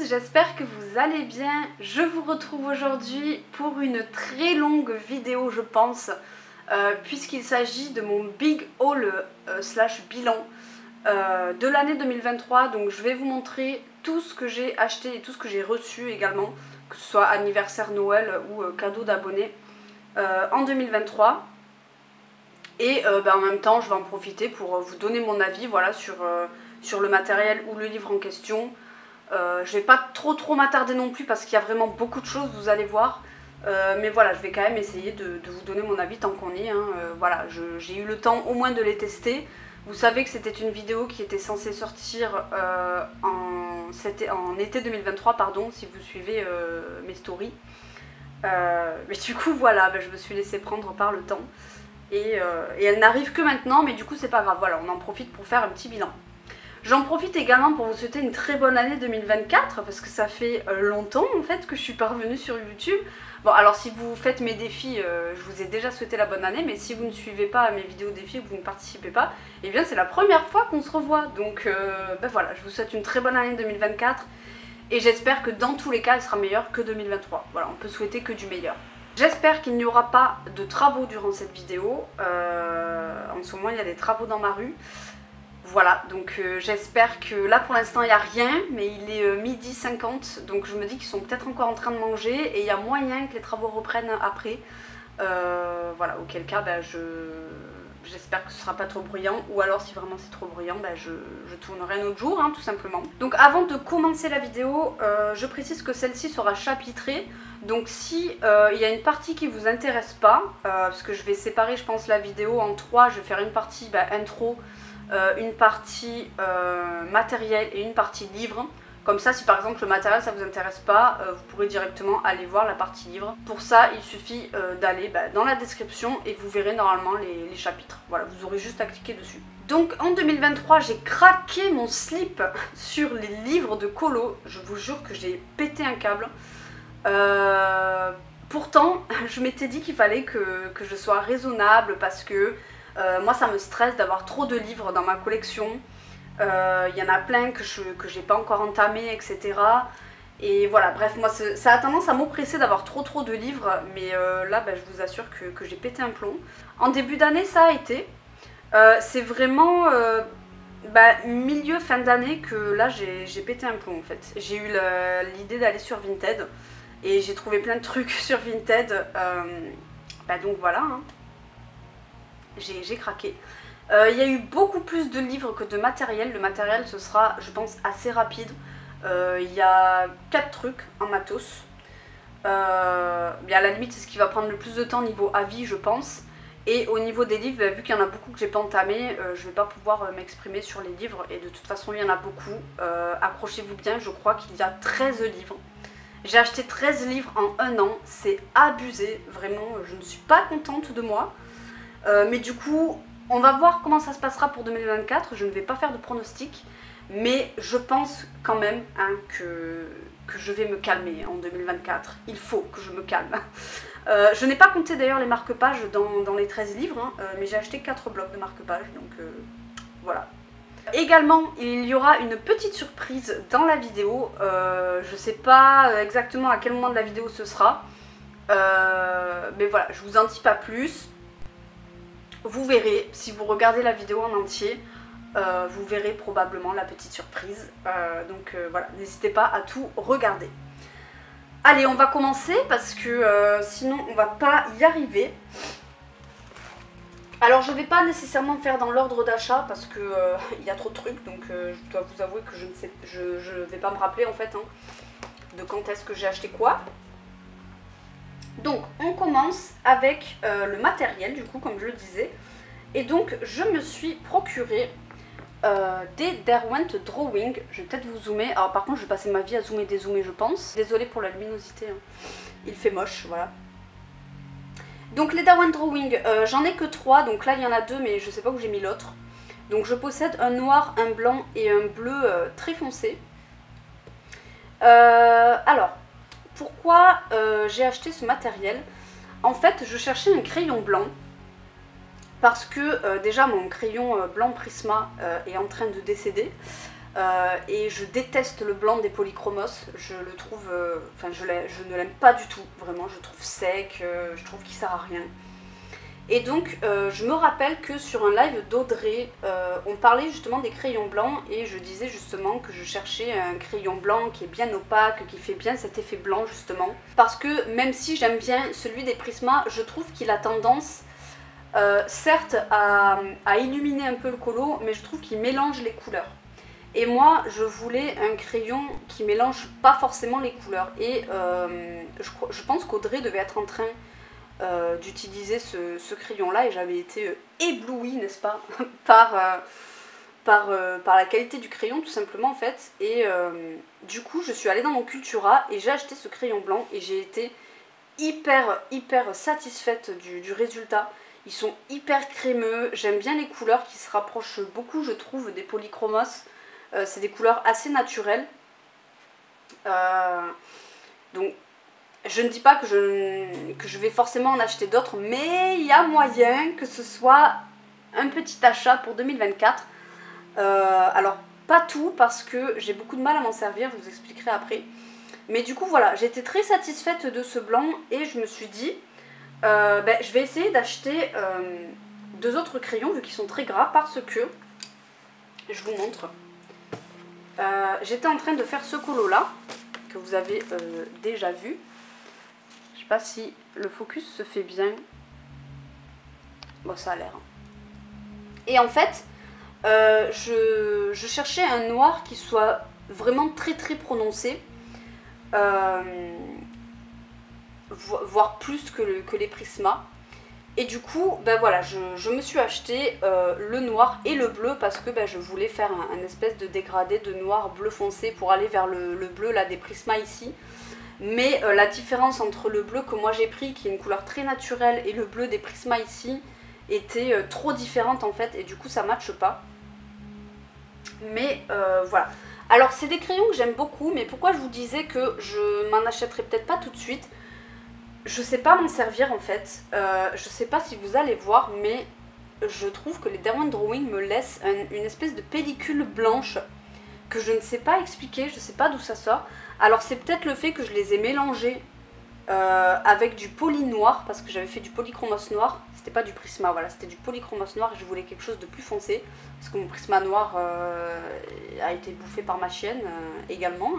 j'espère que vous allez bien. Je vous retrouve aujourd'hui pour une très longue vidéo je pense, puisqu'il s'agit de mon big haul slash bilan de l'année 2023. Donc je vais vous montrer tout ce que j'ai acheté et tout ce que j'ai reçu également, que ce soit anniversaire, Noël ou cadeau d'abonnés en 2023. Et en même temps je vais en profiter pour vous donner mon avis voilà, sur le matériel ou le livre en question. Je vais pas trop m'attarder non plus parce qu'il y a vraiment beaucoup de choses, vous allez voir. Mais voilà, je vais quand même essayer de vous donner mon avis tant qu'on y est. Voilà, j'ai eu le temps au moins de les tester. Vous savez que c'était une vidéo qui était censée sortir en été 2023, pardon, si vous suivez mes stories. Mais du coup, voilà, je me suis laissée prendre par le temps. Et elle n'arrive que maintenant, mais du coup, c'est pas grave. Voilà, on en profite pour faire un petit bilan. J'en profite également pour vous souhaiter une très bonne année 2024 parce que ça fait longtemps en fait que je suis parvenue sur YouTube. Bon alors si vous faites mes défis, je vous ai déjà souhaité la bonne année, mais si vous ne suivez pas mes vidéos défis ou que vous ne participez pas, eh bien c'est la première fois qu'on se revoit. Donc voilà, je vous souhaite une très bonne année 2024 et j'espère que dans tous les cas elle sera meilleure que 2023. Voilà, on peut souhaiter que du meilleur. J'espère qu'il n'y aura pas de travaux durant cette vidéo. En ce moment il y a des travaux dans ma rue. Voilà, donc j'espère que là pour l'instant il n'y a rien, mais il est midi 50, donc je me dis qu'ils sont peut-être encore en train de manger et il y a moyen que les travaux reprennent après. Voilà, auquel cas j'espère que ce sera pas trop bruyant, ou alors si vraiment c'est trop bruyant, je tournerai un autre jour, tout simplement. Donc avant de commencer la vidéo, je précise que celle-ci sera chapitrée, donc si il y a une partie qui vous intéresse pas, parce que je vais séparer je pense la vidéo en trois, je vais faire une partie intro, une partie matériel et une partie livre. Comme ça, si par exemple le matériel ça vous intéresse pas, vous pourrez directement aller voir la partie livre. Pour ça, il suffit d'aller dans la description et vous verrez normalement les chapitres. Voilà, vous aurez juste à cliquer dessus. Donc en 2023, j'ai craqué mon slip sur les livres de colo. Je vous jure que j'ai pété un câble. Pourtant, je m'étais dit qu'il fallait que je sois raisonnable parce que moi ça me stresse d'avoir trop de livres dans ma collection. Il y en a plein que j'ai pas encore entamé, etc. Et voilà, bref, moi ça a tendance à m'oppresser d'avoir trop de livres. Mais là je vous assure que j'ai pété un plomb. En début d'année ça a été. C'est vraiment milieu fin d'année que là j'ai pété un plomb en fait. J'ai eu l'idée d'aller sur Vinted. Et j'ai trouvé plein de trucs sur Vinted. Donc voilà. J'ai craqué. Il y a eu beaucoup plus de livres que de matériel. Le matériel ce sera je pense assez rapide. Il y a 4 trucs en matos. À la limite c'est ce qui va prendre le plus de temps niveau avis je pense. Et au niveau des livres, vu qu'il y en a beaucoup que j'ai pas entamé, je vais pas pouvoir m'exprimer sur les livres. Et de toute façon il y en a beaucoup. Accrochez-vous bien, je crois qu'il y a 13 livres. J'ai acheté 13 livres en un an, c'est abusé, vraiment je ne suis pas contente de moi. Mais du coup, on va voir comment ça se passera pour 2024, je ne vais pas faire de pronostic, mais je pense quand même que je vais me calmer en 2024, il faut que je me calme. Je n'ai pas compté d'ailleurs les marque-pages dans les 13 livres, mais j'ai acheté 4 blocs de marque-pages, donc voilà. Également, il y aura une petite surprise dans la vidéo, je sais pas exactement à quel moment de la vidéo ce sera, mais voilà, je vous en dis pas plus. Vous verrez, si vous regardez la vidéo en entier, vous verrez probablement la petite surprise. Voilà, n'hésitez pas à tout regarder. Allez, on va commencer parce que sinon on va pas y arriver. Alors je vais pas nécessairement faire dans l'ordre d'achat parce que il y a trop de trucs, donc je dois vous avouer que je vais pas me rappeler en fait de quand est-ce que j'ai acheté quoi. Donc on commence avec le matériel du coup comme je le disais. Et donc je me suis procuré des Derwent Drawing. Je vais peut-être vous zoomer. Alors par contre je vais passer ma vie à zoomer, dézoomer je pense. Désolée pour la luminosité, il fait moche, voilà. Donc les Derwent Drawing, j'en ai que 3. Donc là il y en a 2 mais je sais pas où j'ai mis l'autre. Donc je possède un noir, un blanc et un bleu très foncé. Alors... Pourquoi j'ai acheté ce matériel? En fait, je cherchais un crayon blanc parce que déjà mon crayon blanc Prisma est en train de décéder. et je déteste le blanc des polychromos. Je le trouve, je ne l'aime pas du tout, vraiment. Je le trouve sec, je trouve qu'il sert à rien. Et donc je me rappelle que sur un live d'Audrey, on parlait justement des crayons blancs et je disais justement que je cherchais un crayon blanc qui est bien opaque, qui fait bien cet effet blanc justement. Parce que même si j'aime bien celui des Prisma, je trouve qu'il a tendance, certes à illuminer un peu le colo, mais je trouve qu'il mélange les couleurs. Et moi je voulais un crayon qui mélange pas forcément les couleurs. Et je pense qu'Audrey devait être en train d'utiliser ce crayon là et j'avais été éblouie, n'est-ce pas, par la qualité du crayon tout simplement en fait. Et du coup je suis allée dans mon Cultura et j'ai acheté ce crayon blanc et j'ai été hyper satisfaite du résultat. Ils sont hyper crémeux, j'aime bien les couleurs qui se rapprochent beaucoup je trouve des polychromos. C'est des couleurs assez naturelles, donc je ne dis pas que je vais forcément en acheter d'autres, mais il y a moyen que ce soit un petit achat pour 2024. Alors pas tout parce que j'ai beaucoup de mal à m'en servir, je vous expliquerai après. Mais du coup voilà, j'étais très satisfaite de ce blanc et je me suis dit, je vais essayer d'acheter 2 autres crayons vu qu'ils sont très gras parce que, je vous montre, j'étais en train de faire ce colo là, que vous avez déjà vu. Je sais pas si le focus se fait bien. Bon, ça a l'air. Et en fait, je cherchais un noir qui soit vraiment très prononcé. Voire plus que les Prisma. Et du coup, voilà, je me suis acheté le noir et le bleu parce que je voulais faire un espèce de dégradé de noir bleu foncé pour aller vers le bleu là des Prisma ici. Mais la différence entre le bleu que moi j'ai pris, qui est une couleur très naturelle, et le bleu des Prisma ici, était trop différente en fait, et du coup ça matche pas. Mais voilà. Alors c'est des crayons que j'aime beaucoup, mais pourquoi je vous disais que je m'en achèterai peut-être pas tout de suite? Je sais pas m'en servir en fait. Je sais pas si vous allez voir, mais je trouve que les Derwent Drawing me laissent une espèce de pellicule blanche que je ne sais pas expliquer, je sais pas d'où ça sort. Alors c'est peut-être le fait que je les ai mélangés avec du poly noir, parce que j'avais fait du polychromos noir, c'était pas du Prisma, voilà, c'était du polychromos noir et je voulais quelque chose de plus foncé, parce que mon Prisma noir a été bouffé par ma chienne également.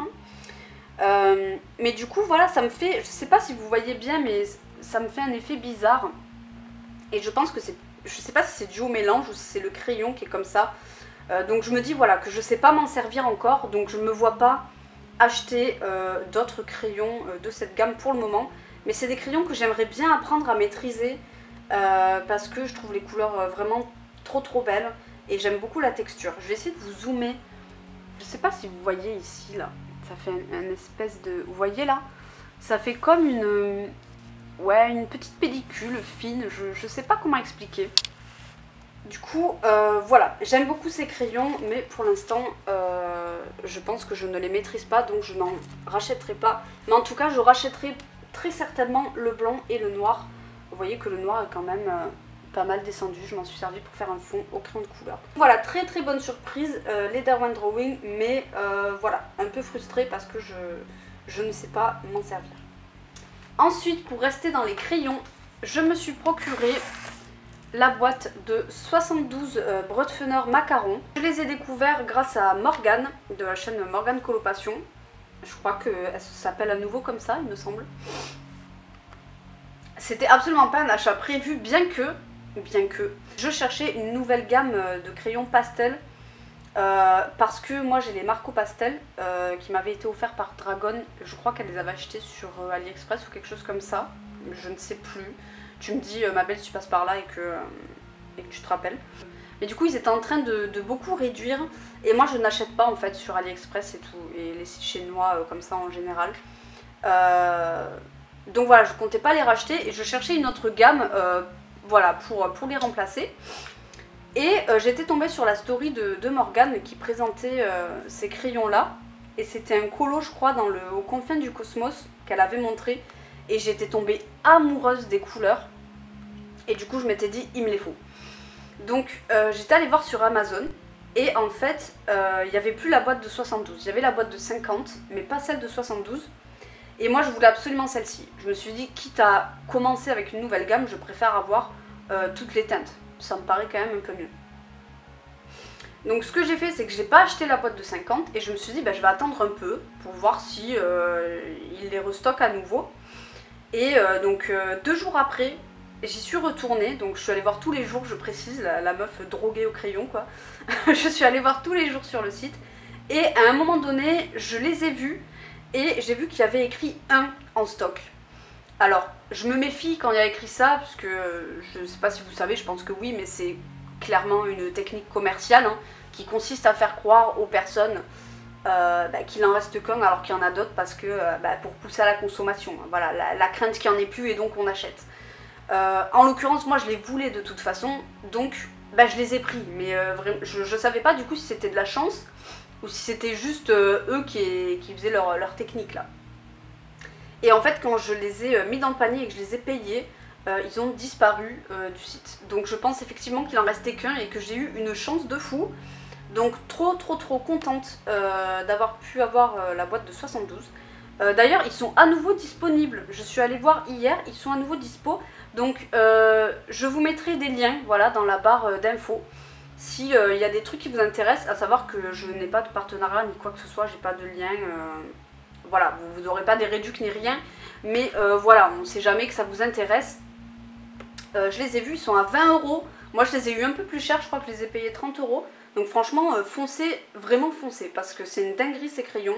Mais du coup voilà, ça me fait, je sais pas si vous voyez bien, mais ça me fait un effet bizarre. Et je pense que c'est, je sais pas si c'est dû au mélange ou si c'est le crayon qui est comme ça. Donc je me dis voilà que je sais pas m'en servir encore, donc je me vois pas acheter d'autres crayons de cette gamme pour le moment. Mais c'est des crayons que j'aimerais bien apprendre à maîtriser parce que je trouve les couleurs vraiment trop belles et j'aime beaucoup la texture. Je vais essayer de vous zoomer. Je sais pas si vous voyez ici là, ça fait un espèce de, vous voyez là, ça fait comme une petite pellicule fine, je sais pas comment expliquer. Du coup, voilà, j'aime beaucoup ces crayons, mais pour l'instant, je pense que je ne les maîtrise pas, donc je n'en rachèterai pas. Mais en tout cas, je rachèterai très certainement le blanc et le noir. Vous voyez que le noir est quand même pas mal descendu, je m'en suis servi pour faire un fond au crayon de couleur. Voilà, très bonne surprise, les Derwent Drawing, mais voilà, un peu frustrée parce que je ne sais pas m'en servir. Ensuite, pour rester dans les crayons, je me suis procuré la boîte de 72 Brutfener Macaron. Je les ai découverts grâce à Morgane, de la chaîne Morgane Coloration. Je crois qu'elle s'appelle à nouveau comme ça, il me semble. C'était absolument pas un achat prévu, bien que je cherchais une nouvelle gamme de crayons pastel. Parce que moi j'ai les Marco Pastel qui m'avaient été offerts par Dragon. Je crois qu'elle les avait achetés sur AliExpress ou quelque chose comme ça. Je ne sais plus. Tu me dis ma belle si tu passes par là et que tu te rappelles. Mais du coup ils étaient en train de beaucoup réduire. Et moi je n'achète pas en fait sur AliExpress et tout. Et les sites chinois comme ça en général. Donc voilà, je comptais pas les racheter. Et je cherchais une autre gamme voilà, pour les remplacer. Et j'étais tombée sur la story de Morgane qui présentait ces crayons là. Et c'était un colo je crois aux confins du cosmos qu'elle avait montré. Et j'étais tombée amoureuse des couleurs. Et du coup je m'étais dit il me les faut. Donc j'étais allée voir sur Amazon. Et en fait, il n'y avait plus la boîte de 72. Il y avait la boîte de 50, mais pas celle de 72. Et moi, je voulais absolument celle-ci. Je me suis dit, quitte à commencer avec une nouvelle gamme, je préfère avoir toutes les teintes. Ça me paraît quand même un peu mieux. Donc ce que j'ai fait, c'est que j'ai pas acheté la boîte de 50 et je me suis dit, bah, je vais attendre un peu pour voir si il les restock à nouveau. Et donc 2 jours après, j'y suis retournée, donc je suis allée voir tous les jours, je précise, la meuf droguée au crayon quoi. Je suis allée voir tous les jours sur le site et à un moment donné, je les ai vus et j'ai vu qu'il y avait écrit 1 en stock. Alors, je me méfie quand il y a écrit ça, parce que je sais pas si vous savez, je pense que oui, mais c'est clairement une technique commerciale hein, qui consiste à faire croire aux personnes qu'il en reste qu'un alors qu'il y en a d'autres parce que pour pousser à la consommation. Voilà, la crainte qu'il n'y en ait plus et donc on achète. En l'occurrence, moi je les voulais de toute façon, donc je les ai pris. Mais vraiment, je savais pas du coup si c'était de la chance ou si c'était juste eux qui faisaient leur technique là. Et en fait, quand je les ai mis dans le panier et que je les ai payés, ils ont disparu du site. Donc je pense effectivement qu'il en restait qu'un et que j'ai eu une chance de fou. Donc trop contente d'avoir pu avoir la boîte de 72. D'ailleurs, ils sont à nouveau disponibles. Je suis allée voir hier, ils sont à nouveau dispo. Donc je vous mettrai des liens voilà, dans la barre d'infos. Si y a des trucs qui vous intéressent, à savoir que je n'ai pas de partenariat ni quoi que ce soit, j'ai pas de lien. Voilà, vous n'aurez pas des réducs ni rien. Mais voilà, on ne sait jamais que ça vous intéresse. Je les ai vus, ils sont à 20 €. Moi je les ai eu un peu plus cher, je crois que je les ai payés 30 €. Donc franchement, foncez, vraiment foncez, parce que c'est une dinguerie ces crayons.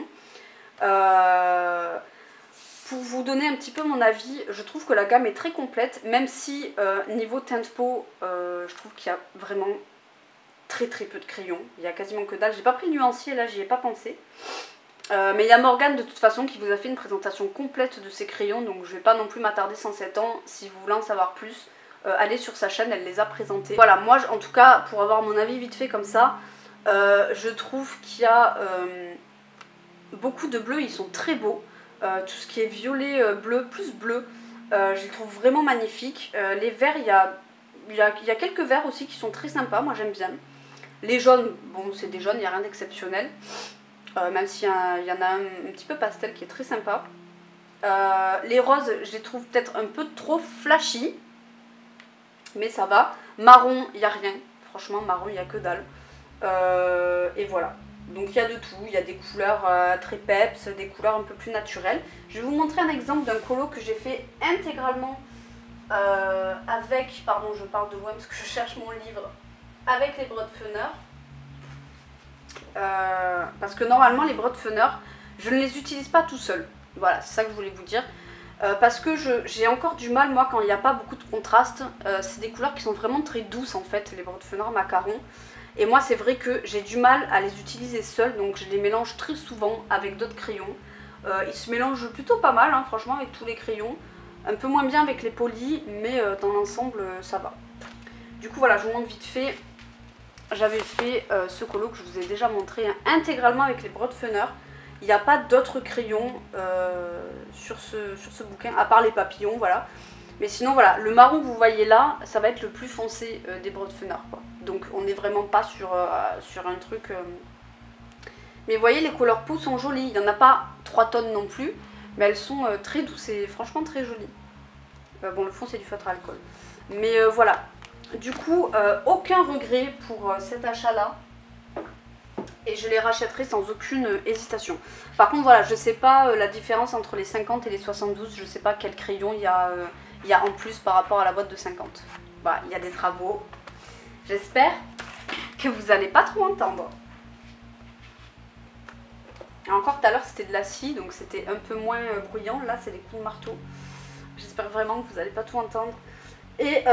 Pour vous donner un petit peu mon avis, je trouve que la gamme est très complète, même si niveau teinte peau, je trouve qu'il y a vraiment très peu de crayons. Il y a quasiment que dalle. J'ai pas pris le nuancier, là j'y ai pas pensé. Mais il y a Morgane de toute façon qui vous a fait une présentation complète de ces crayons, donc je vais pas non plus m'attarder 107 ans. Si vous voulez en savoir plus, allez sur sa chaîne, elle les a présentés. Voilà, moi en tout cas, pour avoir mon avis vite fait comme ça, je trouve qu'il y a beaucoup de bleus, ils sont très beaux. Tout ce qui est violet, bleu, plus bleu, je les trouve vraiment magnifiques. Les verts, il y a quelques verts aussi qui sont très sympas, moi j'aime bien. Les jaunes, bon c'est des jaunes, il n'y a rien d'exceptionnel. Même s'il y en a un petit peu pastel qui est très sympa. Les roses, je les trouve peut-être un peu trop flashy, mais ça va. Marron, il n'y a rien. Franchement, marron, il n'y a que dalle. Et voilà. Donc il y a de tout. Il y a des couleurs très peps, des couleurs un peu plus naturelles. Je vais vous montrer un exemple d'un colo que j'ai fait intégralement avec... Pardon, je parle de loin parce que je cherche mon livre. Avec les Broadfenner. Parce que normalement les Broadfenner, je ne les utilise pas tout seul. Voilà, c'est ça que je voulais vous dire. Parce que j'ai encore du mal, moi, quand il n'y a pas beaucoup de contraste. C'est des couleurs qui sont vraiment très douces en fait, les Broadfenner macaron. Et moi c'est vrai que j'ai du mal à les utiliser seuls, donc je les mélange très souvent avec d'autres crayons. Ils se mélangent plutôt pas mal, hein, franchement, avec tous les crayons. Un peu moins bien avec les polis, mais dans l'ensemble ça va. Du coup voilà, je vous montre vite fait. J'avais fait ce colo que je vous ai déjà montré hein, intégralement avec les Broadfenner. Il n'y a pas d'autres crayons sur ce bouquin, à part les papillons, voilà. Mais sinon, voilà, le marron que vous voyez là, ça va être le plus foncé des Broadfenner, quoi. Donc on n'est vraiment pas sur un truc... Mais vous voyez, les couleurs peau sont jolies. Il n'y en a pas 3 tonnes non plus, mais elles sont très douces et franchement très jolies. Bon, le fond, c'est du feutre à alcool. Mais voilà. Du coup, aucun regret pour cet achat-là. Et je les rachèterai sans aucune hésitation. Par contre, voilà, je sais pas la différence entre les 50 et les 72. Je sais pas quel crayon il y a en plus par rapport à la boîte de 50. Voilà, il y a des travaux. J'espère que vous n'allez pas trop entendre. Et encore tout à l'heure, c'était de la scie, donc c'était un peu moins bruyant. Là, c'est des coups de marteau. J'espère vraiment que vous n'allez pas tout entendre. Et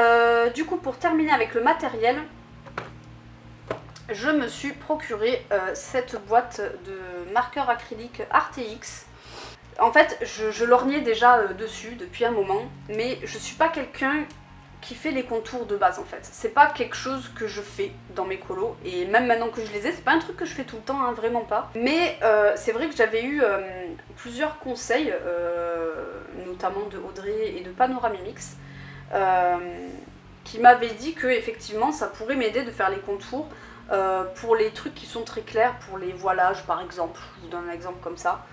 du coup, pour terminer avec le matériel, je me suis procuré cette boîte de marqueurs acryliques Arteix. En fait, je lorgnais déjà dessus depuis un moment, mais je suis pas quelqu'un qui fait les contours de base en fait. C'est pas quelque chose que je fais dans mes colos, et même maintenant que je les ai, c'est pas un truc que je fais tout le temps, hein, vraiment pas. Mais c'est vrai que j'avais eu plusieurs conseils, notamment de Audrey et de Panoramimix, qui m'avaient dit que effectivement ça pourrait m'aider de faire les contours pour les trucs qui sont très clairs, pour les voilages par exemple, je vous donne un exemple comme ça,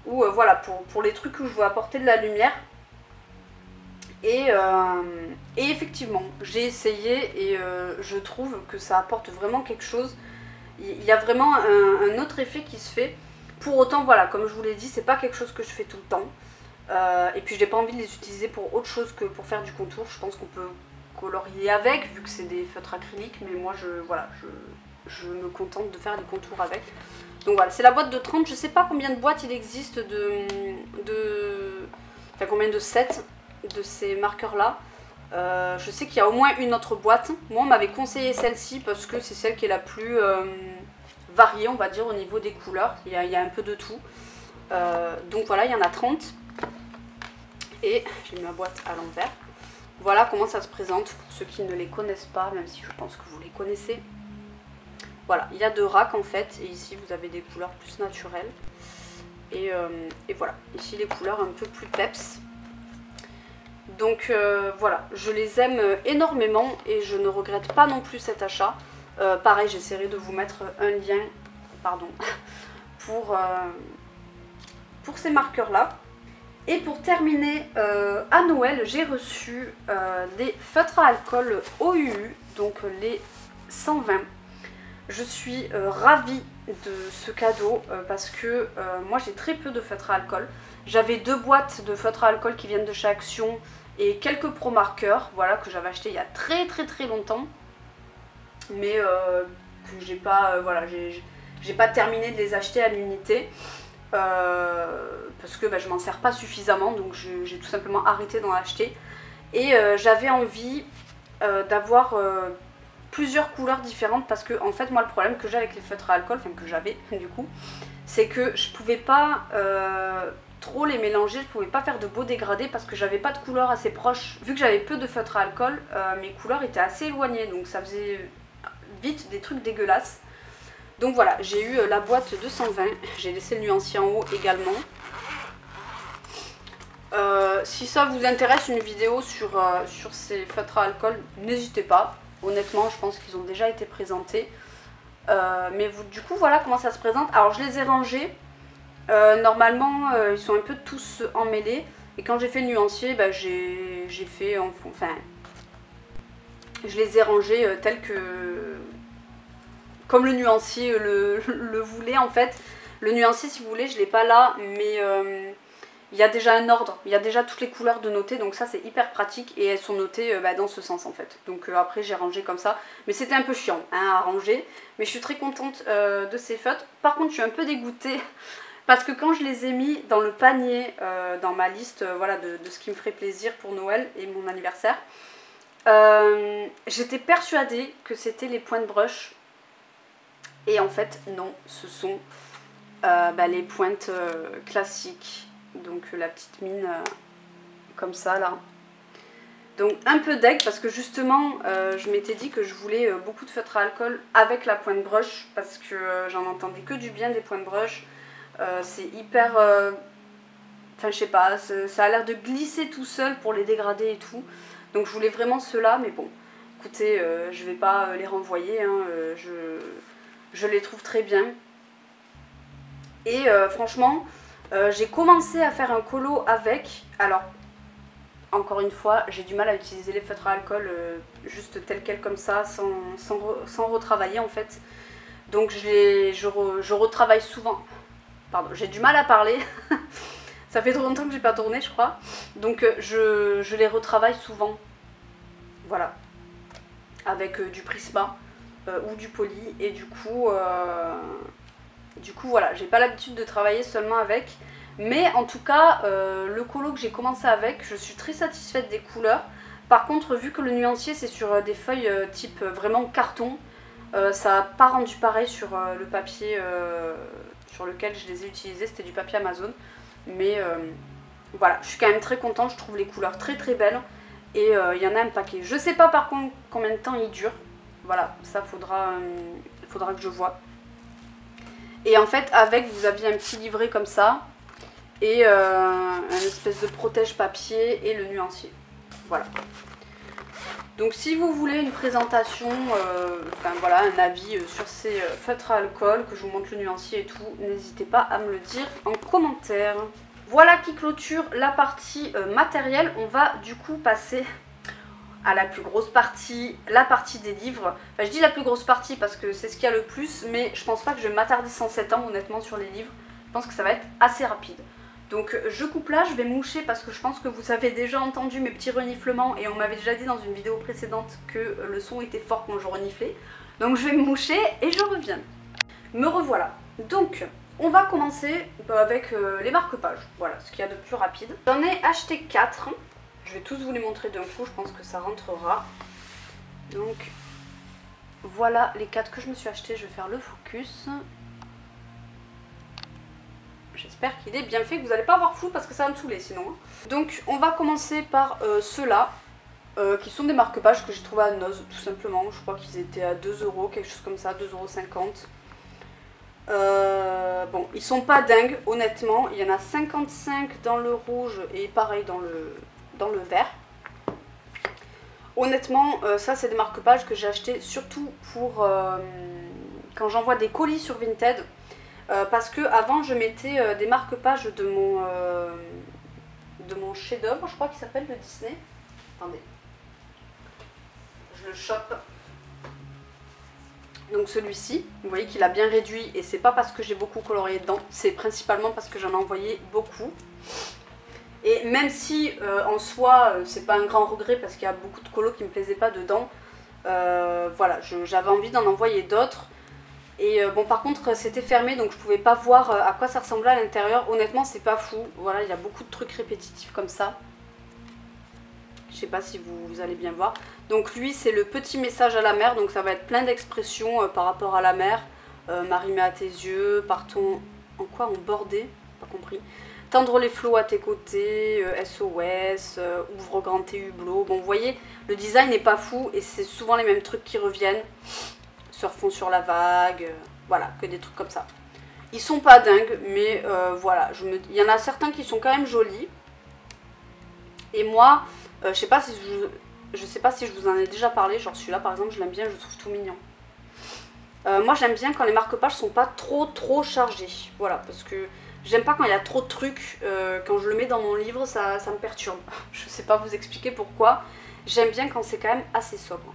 ou voilà, pour les trucs où je veux apporter de la lumière. Et effectivement, j'ai essayé et je trouve que ça apporte vraiment quelque chose. Il y a vraiment un autre effet qui se fait. Pour autant, voilà, comme je vous l'ai dit, c'est pas quelque chose que je fais tout le temps. Et puis, j'ai pas envie de les utiliser pour autre chose que pour faire du contour. Je pense qu'on peut colorier avec, vu que c'est des feutres acryliques. Mais moi, je me contente de faire des contours avec. Donc voilà, c'est la boîte de 30. Je sais pas combien de boîtes il existe enfin, combien de sets de ces marqueurs là. Je sais qu'il y a au moins une autre boîte. Moi on m'avait conseillé celle-ci parce que c'est celle qui est la plus variée, on va dire, au niveau des couleurs. Il y a un peu de tout. Donc voilà, il y en a 30. Et j'ai mis ma boîte à l'envers. Voilà comment ça se présente pour ceux qui ne les connaissent pas, même si je pense que vous les connaissez. Voilà, il y a 2 racks en fait, et ici vous avez des couleurs plus naturelles. Et voilà, ici les couleurs un peu plus peps. Donc voilà, je les aime énormément et je ne regrette pas non plus cet achat. Pareil, j'essaierai de vous mettre un lien, pardon, pour ces marqueurs-là. Et pour terminer, à Noël, j'ai reçu les feutres à alcool OUU, donc les 120. Je suis ravie de ce cadeau parce que moi j'ai très peu de feutres à alcool. J'avais 2 boîtes de feutres à alcool qui viennent de chez Action et quelques pro marqueurs, voilà, que j'avais acheté il y a très longtemps. Mais que j'ai pas, voilà, j'ai pas terminé de les acheter à l'unité. Parce que je m'en sers pas suffisamment, donc j'ai tout simplement arrêté d'en acheter. Et j'avais envie d'avoir plusieurs couleurs différentes parce que en fait moi le problème que j'ai avec les feutres à alcool, enfin que j'avais du coup, c'est que je pouvais pas trop les mélanger, je pouvais pas faire de beaux dégradés parce que j'avais pas de couleurs assez proches. Vu que j'avais peu de feutres à alcool, mes couleurs étaient assez éloignées, donc ça faisait vite des trucs dégueulasses. Donc voilà, j'ai eu la boîte de 120, j'ai laissé le nuancier en haut également. Si ça vous intéresse, une vidéo sur ces feutres à alcool, n'hésitez pas. Honnêtement, je pense qu'ils ont déjà été présentés. Mais du coup, voilà comment ça se présente. Alors, je les ai rangés. Normalement, ils sont un peu tous emmêlés. Et quand j'ai fait le nuancier, j'ai fait... Enfin, je les ai rangés tels que... Comme le nuancier le voulait, en fait. Le nuancier, si vous voulez, je ne l'ai pas là, mais... il y a déjà un ordre, il y a déjà toutes les couleurs de noter, donc ça c'est hyper pratique et elles sont notées dans ce sens en fait. Donc après j'ai rangé comme ça, mais c'était un peu chiant hein, à ranger, mais je suis très contente de ces feutres. Par contre je suis un peu dégoûtée parce que quand je les ai mis dans le panier, dans ma liste voilà, de ce qui me ferait plaisir pour Noël et mon anniversaire, j'étais persuadée que c'était les points de brush et en fait non, ce sont les pointes classiques. Donc la petite mine comme ça là. Donc un peu deg parce que justement je m'étais dit que je voulais beaucoup de feutre à alcool avec la pointe brush parce que j'en entendais que du bien des pointes brush. C'est hyper... Enfin je sais pas, ça a l'air de glisser tout seul pour les dégrader et tout. Donc je voulais vraiment ceux-là, mais bon, écoutez, je vais pas les renvoyer, hein, je les trouve très bien. Et franchement... j'ai commencé à faire un colo avec, alors encore une fois j'ai du mal à utiliser les feutres à alcool juste tels quels comme ça sans retravailler en fait, donc je retravaille souvent, pardon j'ai du mal à parler, ça fait trop longtemps que j'ai pas tourné je crois, donc je les retravaille souvent, voilà, avec du Prisma ou du Poly et du coup voilà, j'ai pas l'habitude de travailler seulement avec, mais en tout cas le colo que j'ai commencé avec, je suis très satisfaite des couleurs. Par contre vu que le nuancier c'est sur des feuilles type vraiment carton, ça n'a pas rendu pareil sur le papier sur lequel je les ai utilisés, c'était du papier Amazon. Mais voilà, je suis quand même très contente, je trouve les couleurs très belles et il y en a un paquet. Je sais pas par contre combien de temps ils durent, voilà, ça faudra que je vois. Et en fait avec vous aviez un petit livret comme ça et un espèce de protège papier et le nuancier, voilà. Donc si vous voulez une présentation, enfin voilà, un avis sur ces feutres à alcool, que je vous montre le nuancier et tout, n'hésitez pas à me le dire en commentaire. Voilà qui clôture la partie matérielle. On va du coup passer à la plus grosse partie, la partie des livres. Enfin je dis la plus grosse partie parce que c'est ce qu'il y a le plus, mais je pense pas que je vais m'attarder 107 ans honnêtement sur les livres. Je pense que ça va être assez rapide. Donc je coupe là, je vais moucher parce que je pense que vous avez déjà entendu mes petits reniflements et on m'avait déjà dit dans une vidéo précédente que le son était fort quand je reniflais. Donc je vais me moucher et je reviens. Me revoilà. Donc on va commencer avec les marque-pages. Voilà, ce qu'il y a de plus rapide. J'en ai acheté 4. Je vais tous vous les montrer d'un coup, je pense que ça rentrera. Donc voilà les 4 que je me suis acheté, je vais faire le focus. J'espère qu'il est bien fait, que vous n'allez pas avoir flou parce que ça va me saouler sinon. Donc on va commencer par ceux-là, qui sont des marque-pages que j'ai trouvé à Noz tout simplement. Je crois qu'ils étaient à 2 €, quelque chose comme ça, 2,50 €. Bon, ils sont pas dingues honnêtement, il y en a 55 dans le rouge et pareil dans le vert. Honnêtement, ça c'est des marque-pages que j'ai acheté surtout pour quand j'envoie des colis sur Vinted. Parce que avant je mettais des marque-pages de mon chef-d'œuvre, je crois qu'il s'appelle le Disney. Attendez, je le chope. Donc celui-ci, vous voyez qu'il a bien réduit et c'est pas parce que j'ai beaucoup colorié dedans, c'est principalement parce que j'en ai envoyé beaucoup. Et même si en soi c'est pas un grand regret parce qu'il y a beaucoup de colos qui me plaisaient pas dedans, voilà, j'avais envie d'en envoyer d'autres. Et bon par contre c'était fermé donc je pouvais pas voir à quoi ça ressemblait à l'intérieur. Honnêtement c'est pas fou, voilà il y a beaucoup de trucs répétitifs comme ça. Je sais pas si vous allez bien voir. Donc lui c'est le petit message à la mer, donc ça va être plein d'expressions par rapport à la mer. M'arrimer à tes yeux, partons en quoi? En bordée, pas compris. Tendre les flots à tes côtés, SOS, ouvre grand tes hublots. Bon vous voyez le design n'est pas fou et c'est souvent les mêmes trucs qui reviennent. Surfons sur la vague, voilà, que des trucs comme ça. Ils sont pas dingues, mais voilà, il y en a certains qui sont quand même jolis. Et moi, je sais pas si je vous en ai déjà parlé, genre celui-là par exemple, je l'aime bien, je le trouve tout mignon. Moi j'aime bien quand les marque-pages sont pas trop chargés, voilà, parce que j'aime pas quand il y a trop de trucs, quand je le mets dans mon livre, ça me perturbe. Je sais pas vous expliquer pourquoi, j'aime bien quand c'est quand même assez sobre.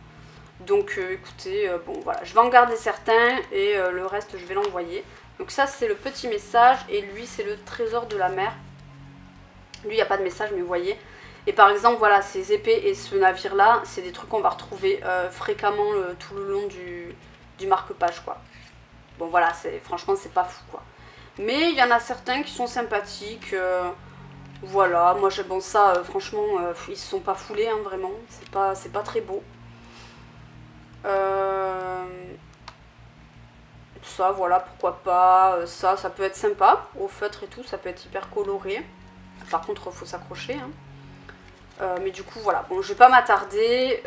Donc écoutez, bon voilà, je vais en garder certains et le reste je vais l'envoyer. Donc ça c'est le petit message et lui c'est le trésor de la mer. Lui il n'y a pas de message mais vous voyez. Et par exemple voilà, ces épées et ce navire là, c'est des trucs qu'on va retrouver fréquemment tout le long du marque-page quoi. Bon voilà, franchement c'est pas fou quoi. Mais il y en a certains qui sont sympathiques. Voilà, moi j'aime bon ça, franchement ils se sont pas foulés hein, vraiment, c'est pas très beau. Ça voilà pourquoi pas, ça peut être sympa au feutre et tout, ça peut être hyper coloré. Par contre il faut s'accrocher hein. Mais du coup voilà, bon je vais pas m'attarder,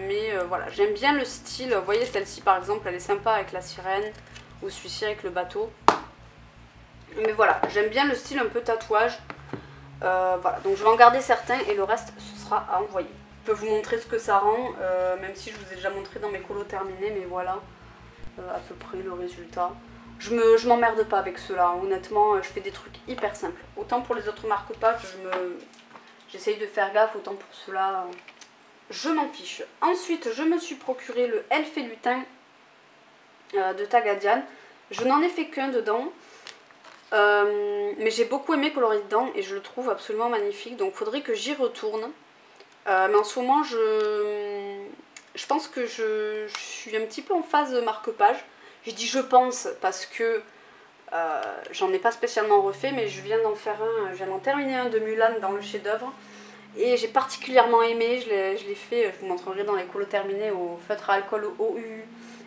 mais voilà j'aime bien le style. Vous voyez celle-ci par exemple elle est sympa avec la sirène, ou celui-ci avec le bateau. Mais voilà j'aime bien le style un peu tatouage. Voilà donc je vais en garder certains et le reste ce sera à envoyer. Je peux vous montrer ce que ça rend, même si je vous ai déjà montré dans mes colos terminés, mais voilà à peu près le résultat. Je m'emmerde pas avec ceux-là, honnêtement, je fais des trucs hyper simples. Autant pour les autres marque-pages, j'essaye de faire gaffe, autant pour ceux-là, je m'en fiche. Ensuite, je me suis procuré le Elfe et Lutin de Tagadian. Je n'en ai fait qu'un dedans, mais j'ai beaucoup aimé colorier dedans et je le trouve absolument magnifique, donc il faudrait que j'y retourne. Mais en ce moment, je pense que je suis un petit peu en phase de marque-page. Je dis je pense parce que j'en ai pas spécialement refait, mais je viens d'en faire un, je viens d'en terminer un de Mulan dans le chef-d'œuvre. Et j'ai particulièrement aimé, je l'ai fait, je vous montrerai dans les colos terminés au feutre à alcool au OU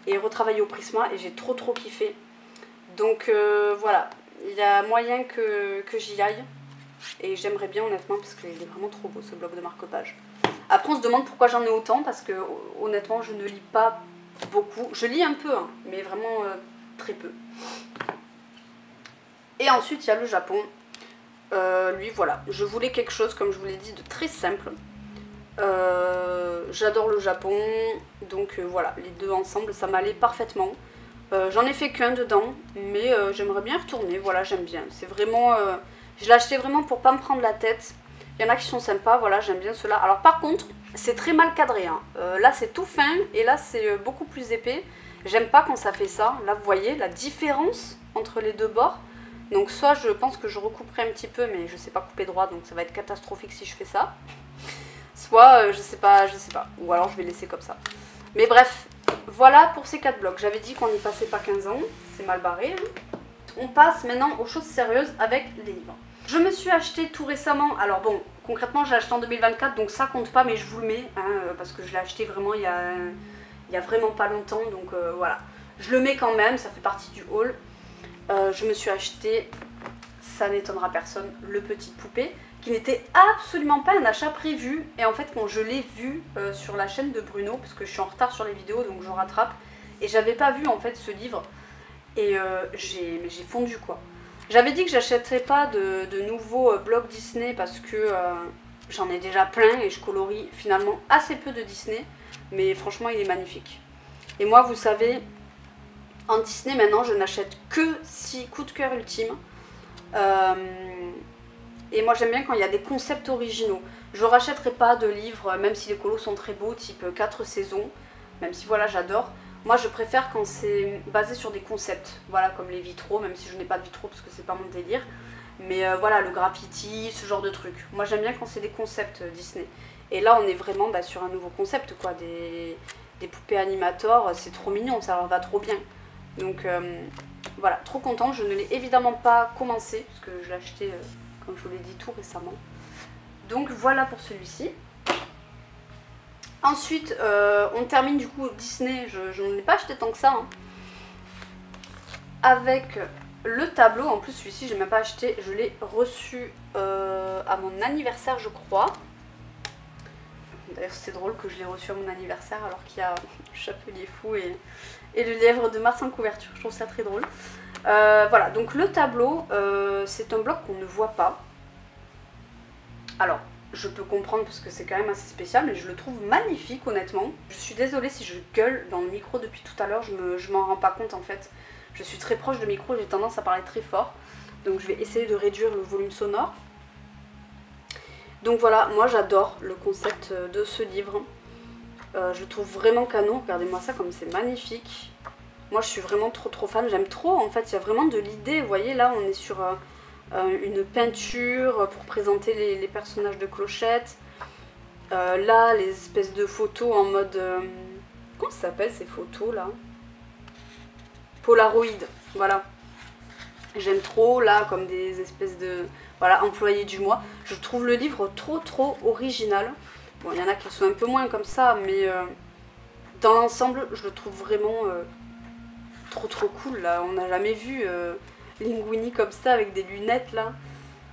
et retravaillé au Prisma et j'ai trop kiffé. Donc voilà, il y a moyen que j'y aille. Et j'aimerais bien honnêtement parce qu'il est vraiment trop beau ce bloc de marque-page. Après on se demande pourquoi j'en ai autant parce que honnêtement je ne lis pas beaucoup. Je lis un peu hein, mais vraiment très peu. Et ensuite il y a le Japon. Lui voilà, je voulais quelque chose comme je vous l'ai dit de très simple. J'adore le Japon, donc voilà, les deux ensemble, ça m'allait parfaitement. J'en ai fait qu'un dedans, mais j'aimerais bien y retourner, voilà, j'aime bien. C'est vraiment... je l'ai acheté vraiment pour pas me prendre la tête. Il y en a qui sont sympas, voilà, j'aime bien ceux-là. Alors par contre, c'est très mal cadré, hein. Là c'est tout fin, et là c'est beaucoup plus épais. J'aime pas quand ça fait ça. Là vous voyez la différence entre les deux bords. Donc soit je pense que je recouperai un petit peu, mais je sais pas couper droit, donc ça va être catastrophique si je fais ça. Soit je sais pas, ou alors je vais laisser comme ça. Mais bref, voilà pour ces 4 blocs. J'avais dit qu'on n'y passait pas 15 ans, c'est mal barré, hein. On passe maintenant aux choses sérieuses avec les livres. Je me suis acheté tout récemment, alors bon, concrètement je l'ai acheté en 2024, donc ça compte pas, mais je vous le mets, hein, parce que je l'ai acheté vraiment il y a vraiment pas longtemps, donc voilà. Je le mets quand même, ça fait partie du haul. Je me suis acheté, ça n'étonnera personne, le Petite Poupée, qui n'était absolument pas un achat prévu. Et en fait, quand je l'ai vu sur la chaîne de Bruno, parce que je suis en retard sur les vidéos, donc je rattrape, et j'avais pas vu en fait ce livre, et j'ai fondu quoi. J'avais dit que j'achèterais pas de nouveaux blocs Disney parce que j'en ai déjà plein et je colorie finalement assez peu de Disney, mais franchement il est magnifique. Et moi vous savez, en Disney maintenant je n'achète que si coup de cœur ultime. Et moi j'aime bien quand il y a des concepts originaux. Je rachèterai pas de livres, même si les colos sont très beaux, type 4 saisons, même si voilà j'adore. Moi je préfère quand c'est basé sur des concepts, voilà, comme les vitraux, même si je n'ai pas de vitraux parce que c'est pas mon délire. Mais voilà, le graffiti, ce genre de trucs. Moi j'aime bien quand c'est des concepts Disney. Et là on est vraiment sur un nouveau concept quoi, des poupées animators, c'est trop mignon, ça leur va trop bien. Donc voilà, trop contente, je ne l'ai évidemment pas commencé, parce que je l'ai acheté, comme je vous l'ai dit, tout récemment. Donc voilà pour celui-ci. Ensuite, on termine du coup Disney, je n'en ai pas acheté tant que ça, hein, avec le tableau. En plus celui-ci je l'ai même pas acheté, je l'ai reçu à mon anniversaire je crois. D'ailleurs c'est drôle que je l'ai reçu à mon anniversaire alors qu'il y a Chapelier Fou et le lièvre de Mars en couverture, je trouve ça très drôle. Voilà, donc le tableau, c'est un bloc qu'on ne voit pas. Alors, je peux comprendre parce que c'est quand même assez spécial, mais je le trouve magnifique honnêtement. Je suis désolée si je gueule dans le micro depuis tout à l'heure, je m'en rends pas compte en fait. Je suis très proche de micro, j'ai tendance à parler très fort. Donc je vais essayer de réduire le volume sonore. Donc voilà, moi j'adore le concept de ce livre. Je le trouve vraiment canon, regardez-moi ça comme c'est magnifique. Moi je suis vraiment trop fan, j'aime trop en fait, il y a vraiment de l'idée. Vous voyez là on est sur une peinture pour présenter les personnages de Clochette. Là les espèces de photos en mode... comment ça s'appelle ces photos là? Polaroid, voilà. J'aime trop là comme des espèces de... voilà, employés du mois. Je trouve le livre trop original. Bon, il y en a qui sont un peu moins comme ça, mais dans l'ensemble, je le trouve vraiment trop cool. Là, on n'a jamais vu Linguini comme ça avec des lunettes là.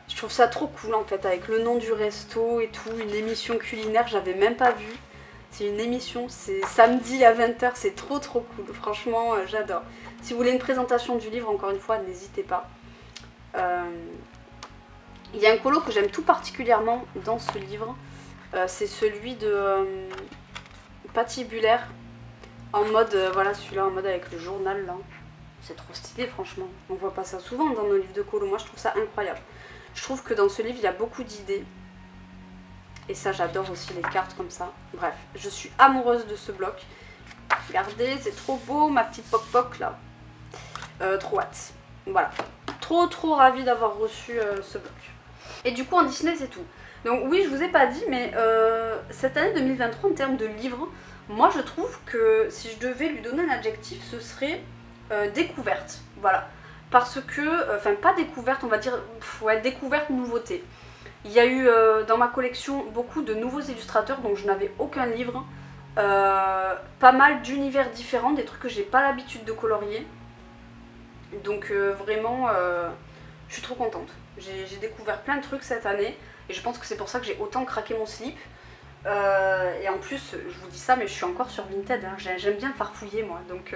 Je trouve ça trop cool en fait, avec le nom du resto et tout, une émission culinaire, j'avais même pas vu. C'est une émission, c'est samedi à 20 h, c'est trop cool. Franchement, j'adore. Si vous voulez une présentation du livre, encore une fois, n'hésitez pas. Il y a un colo que j'aime tout particulièrement dans ce livre. C'est celui de Patibulaire. En mode, voilà, celui-là en mode avec le journal là. C'est trop stylé franchement. On voit pas ça souvent dans nos livres de colo. Moi je trouve ça incroyable. Je trouve que dans ce livre il y a beaucoup d'idées. Et ça j'adore aussi les cartes comme ça. Bref, je suis amoureuse de ce bloc. Regardez, c'est trop beau ma petite poc-poc là. Trop hâte. Voilà. Trop ravie d'avoir reçu ce bloc. Et du coup en Disney c'est tout. Donc oui, je vous ai pas dit, mais cette année 2023 en termes de livres, moi je trouve que si je devais lui donner un adjectif, ce serait découverte. Voilà. Parce que, enfin pas découverte, on va dire, ouais, découverte nouveauté. Il y a eu dans ma collection beaucoup de nouveaux illustrateurs, donc je n'avais aucun livre. Pas mal d'univers différents, des trucs que j'ai pas l'habitude de colorier. Donc vraiment, je suis trop contente. J'ai découvert plein de trucs cette année. Et je pense que c'est pour ça que j'ai autant craqué mon slip. Et en plus, je vous dis ça, mais je suis encore sur Vinted. Hein. J'aime bien farfouiller, moi. Donc,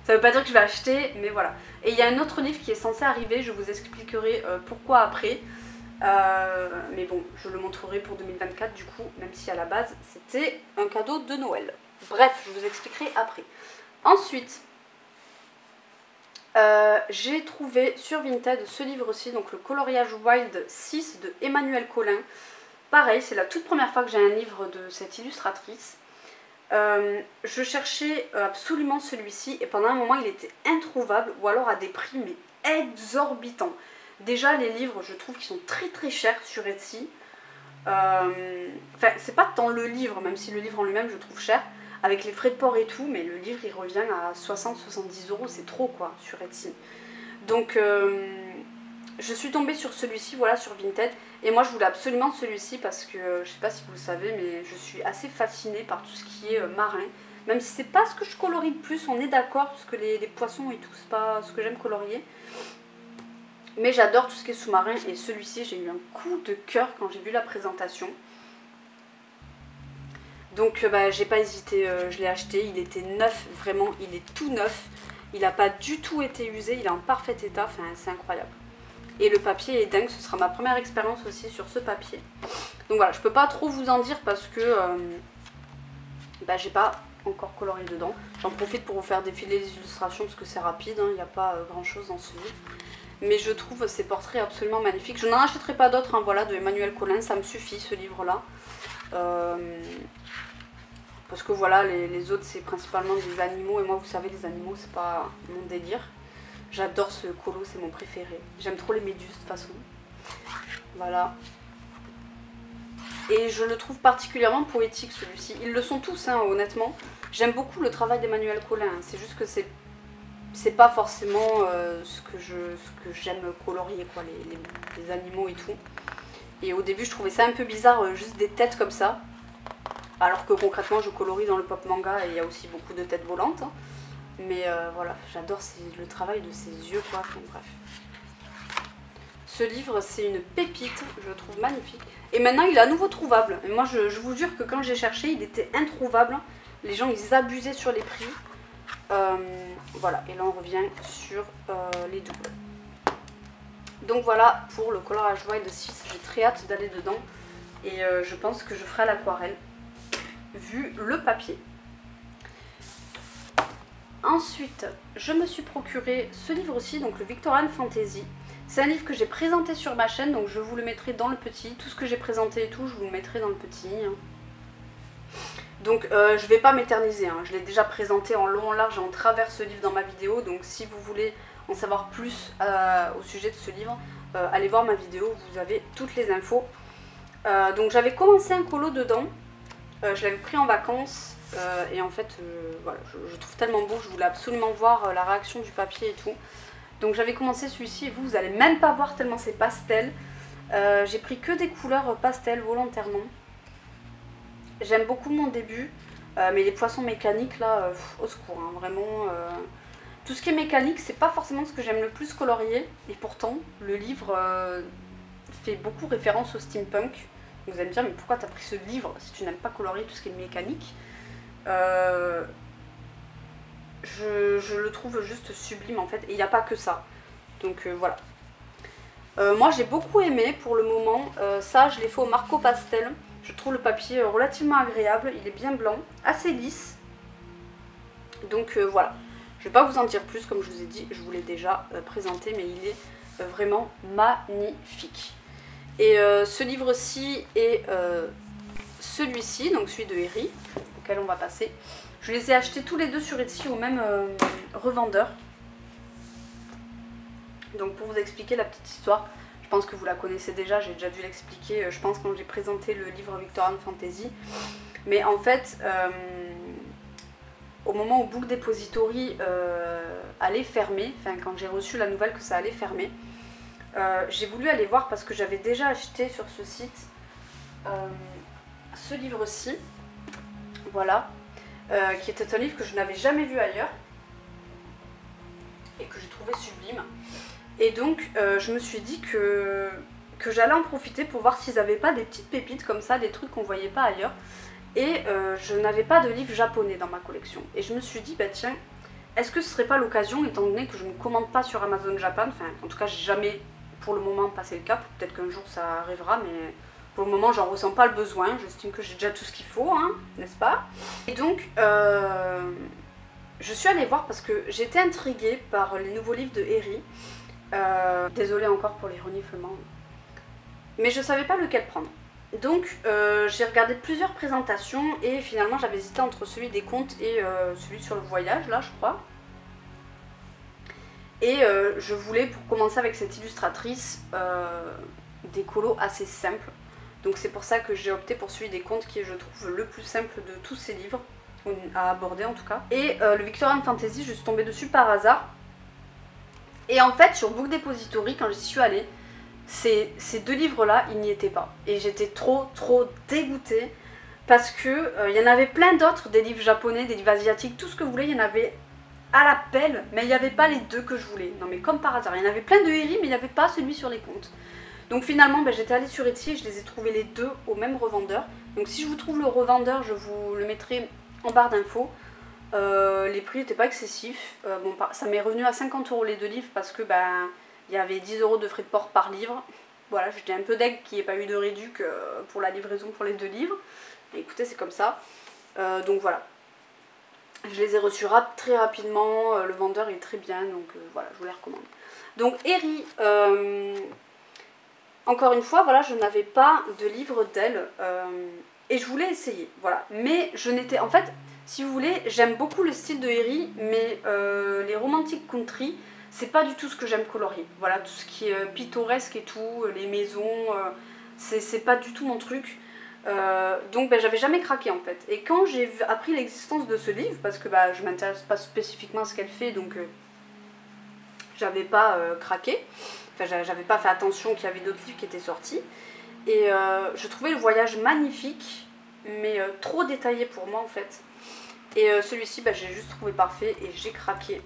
ça veut pas dire que je vais acheter, mais voilà. Et il y a un autre livre qui est censé arriver. Je vous expliquerai pourquoi après. Mais bon, je le montrerai pour 2024 du coup, même si à la base c'était un cadeau de Noël. Bref, je vous expliquerai après. Ensuite, j'ai trouvé sur Vinted ce livre-ci, donc le Coloriage Wild 6 de Emmanuelle Colin. Pareil, c'est la toute première fois que j'ai un livre de cette illustratrice. Je cherchais absolument celui-ci et pendant un moment il était introuvable ou alors à des prix mais exorbitants. Déjà les livres je trouve qu'ils sont très chers sur Etsy. Enfin c'est pas tant le livre, même si le livre en lui-même je trouve cher, avec les frais de port et tout, mais le livre il revient à 60-70 €, c'est trop quoi sur Etsy. Donc je suis tombée sur celui-ci, voilà, sur Vinted. Et moi je voulais absolument celui-ci parce que, je sais pas si vous le savez, mais je suis assez fascinée par tout ce qui est marin. Même si c'est pas ce que je colorie le plus, on est d'accord, parce que les poissons et tout, c'est pas ce que j'aime colorier. Mais j'adore tout ce qui est sous-marin et celui-ci j'ai eu un coup de cœur quand j'ai vu la présentation. Donc j'ai pas hésité, je l'ai acheté, il était neuf, vraiment, il est tout neuf. Il n'a pas du tout été usé, il est en parfait état, enfin c'est incroyable. Et le papier est dingue, ce sera ma première expérience aussi sur ce papier. Donc voilà, je peux pas trop vous en dire parce que j'ai pas encore colorié dedans. J'en profite pour vous faire défiler les illustrations parce que c'est rapide, il n'y a pas grand chose dans ce livre. Mais je trouve ces portraits absolument magnifiques. Je n'en achèterai pas d'autres, voilà, de Emmanuelle Colin, ça me suffit ce livre-là. Parce que voilà, les autres c'est principalement des animaux et moi vous savez les animaux c'est pas mon délire. J'adore ce colo, c'est mon préféré. J'aime trop les méduses de toute façon. Voilà. Et je le trouve particulièrement poétique celui-ci. Ils le sont tous, honnêtement. J'aime beaucoup le travail d'Emmanuelle Colin. C'est juste que c'est pas forcément ce que j'aime colorier, quoi, les animaux et tout. Et au début, je trouvais ça un peu bizarre, juste des têtes comme ça. Alors que concrètement, je colorie dans le pop manga et il y a aussi beaucoup de têtes volantes. Mais voilà, j'adore le travail de ses yeux, quoi. Enfin, bref. Ce livre, c'est une pépite, je le trouve magnifique. Et maintenant, il est à nouveau trouvable. Et moi, je vous jure que quand j'ai cherché, il était introuvable. Les gens, ils abusaient sur les prix. Voilà, et là, on revient sur les doubles. Donc voilà, pour le Coloriage Wild 6, j'ai très hâte d'aller dedans. Et je pense que je ferai à l'aquarelle, vu le papier. Ensuite, je me suis procuré ce livre aussi, donc le Victorian Fantasy. C'est un livre que j'ai présenté sur ma chaîne, donc je vous le mettrai dans le petit. Tout ce que j'ai présenté et tout, je vous le mettrai dans le petit. Donc je vais pas m'éterniser, je l'ai déjà présenté en long, en large et en travers ce livre dans ma vidéo. Donc si vous voulez en savoir plus au sujet de ce livre, allez voir ma vidéo, vous avez toutes les infos. Donc j'avais commencé un colo dedans, je l'avais pris en vacances. Et en fait, voilà, je trouve tellement beau, je voulais absolument voir la réaction du papier et tout. Donc j'avais commencé celui-ci et vous allez même pas voir tellement c'est pastel. J'ai pris que des couleurs pastel volontairement. J'aime beaucoup mon début, mais les poissons mécaniques là, au secours, vraiment. Tout ce qui est mécanique, c'est pas forcément ce que j'aime le plus colorier. Et pourtant, le livre fait beaucoup référence au steampunk. Vous allez me dire, mais pourquoi t'as pris ce livre si tu n'aimes pas colorier tout ce qui est mécanique? Je le trouve juste sublime en fait, et il n'y a pas que ça. Donc voilà. Moi j'ai beaucoup aimé pour le moment. Ça, je l'ai fait au Marco Pastel. Je trouve le papier relativement agréable, il est bien blanc, assez lisse. Donc voilà. Je ne vais pas vous en dire plus, comme je vous ai dit, je vous l'ai déjà présenté, mais il est vraiment magnifique. Et ce livre-ci est celui-ci, donc celui de Eri, auquel on va passer. Je les ai achetés tous les deux sur Etsy au même revendeur. Donc pour vous expliquer la petite histoire, je pense que vous la connaissez déjà, j'ai déjà dû l'expliquer, je pense quand j'ai présenté le livre Victorian Fantasy. Mais en fait, au moment où Book Depository allait fermer, enfin quand j'ai reçu la nouvelle que ça allait fermer, j'ai voulu aller voir parce que j'avais déjà acheté sur ce site ce livre-ci, voilà, qui était un livre que je n'avais jamais vu ailleurs et que j'ai trouvé sublime. Et donc je me suis dit que j'allais en profiter pour voir s'ils n'avaient pas des petites pépites comme ça, des trucs qu'on ne voyait pas ailleurs. Et je n'avais pas de livre japonais dans ma collection. Et je me suis dit, bah tiens, est-ce que ce serait pas l'occasion, étant donné que je ne commande pas sur Amazon Japan, enfin en tout cas j'ai jamais pour le moment passer le cap. Peut-être qu'un jour ça arrivera, mais pour le moment j'en ressens pas le besoin. J'estime que j'ai déjà tout ce qu'il faut, hein, n'est-ce pas? Et donc je suis allée voir parce que j'étais intriguée par les nouveaux livres de Herri. Désolée encore pour les reniflements, mais je savais pas lequel prendre. Donc j'ai regardé plusieurs présentations et finalement j'avais hésité entre celui des contes et celui sur le voyage, là je crois. Et je voulais, pour commencer avec cette illustratrice, des colos assez simples. Donc c'est pour ça que j'ai opté pour celui des contes qui est, je trouve, le plus simple de tous ces livres, à aborder en tout cas. Et le Victorian Fantasy, je suis tombée dessus par hasard. Et en fait, sur Book Depository, quand j'y suis allée, ces deux livres-là, ils n'y étaient pas. Et j'étais trop dégoûtée parce que il y en avait plein d'autres, des livres japonais, des livres asiatiques, tout ce que vous voulez, il y en avait à la pelle, mais il n'y avait pas les deux que je voulais. Non mais comme par hasard, il y en avait plein de Herri, mais il n'y avait pas celui sur les contes. Donc finalement, j'étais allée sur Etsy et je les ai trouvés les deux au même revendeur. Donc si je vous trouve le revendeur, je vous le mettrai en barre d'infos. Les prix n'étaient pas excessifs. Bon, ça m'est revenu à 50 € les deux livres parce que il y avait 10 € de frais de port par livre. Voilà, j'étais un peu deg qu'il n'y ait pas eu de réduc pour la livraison pour les deux livres. Mais écoutez, c'est comme ça. Donc voilà. Je les ai reçus très rapidement. Le vendeur est très bien, donc voilà, je vous les recommande. Donc Herri, encore une fois, voilà, je n'avais pas de livre d'elle et je voulais essayer. Voilà, mais je n'étais, en fait, si vous voulez, j'aime beaucoup le style de Herri, mais les romantic country, c'est pas du tout ce que j'aime colorier. Voilà, tout ce qui est pittoresque et tout, les maisons, c'est pas du tout mon truc. Donc j'avais jamais craqué en fait. Et quand j'ai appris l'existence de ce livre, parce que je m'intéresse pas spécifiquement à ce qu'elle fait, donc j'avais pas craqué. Enfin, j'avais pas fait attention qu'il y avait d'autres livres qui étaient sortis. Et je trouvais le voyage magnifique, mais trop détaillé pour moi en fait. Et celui-ci, j'ai juste trouvé parfait et j'ai craqué.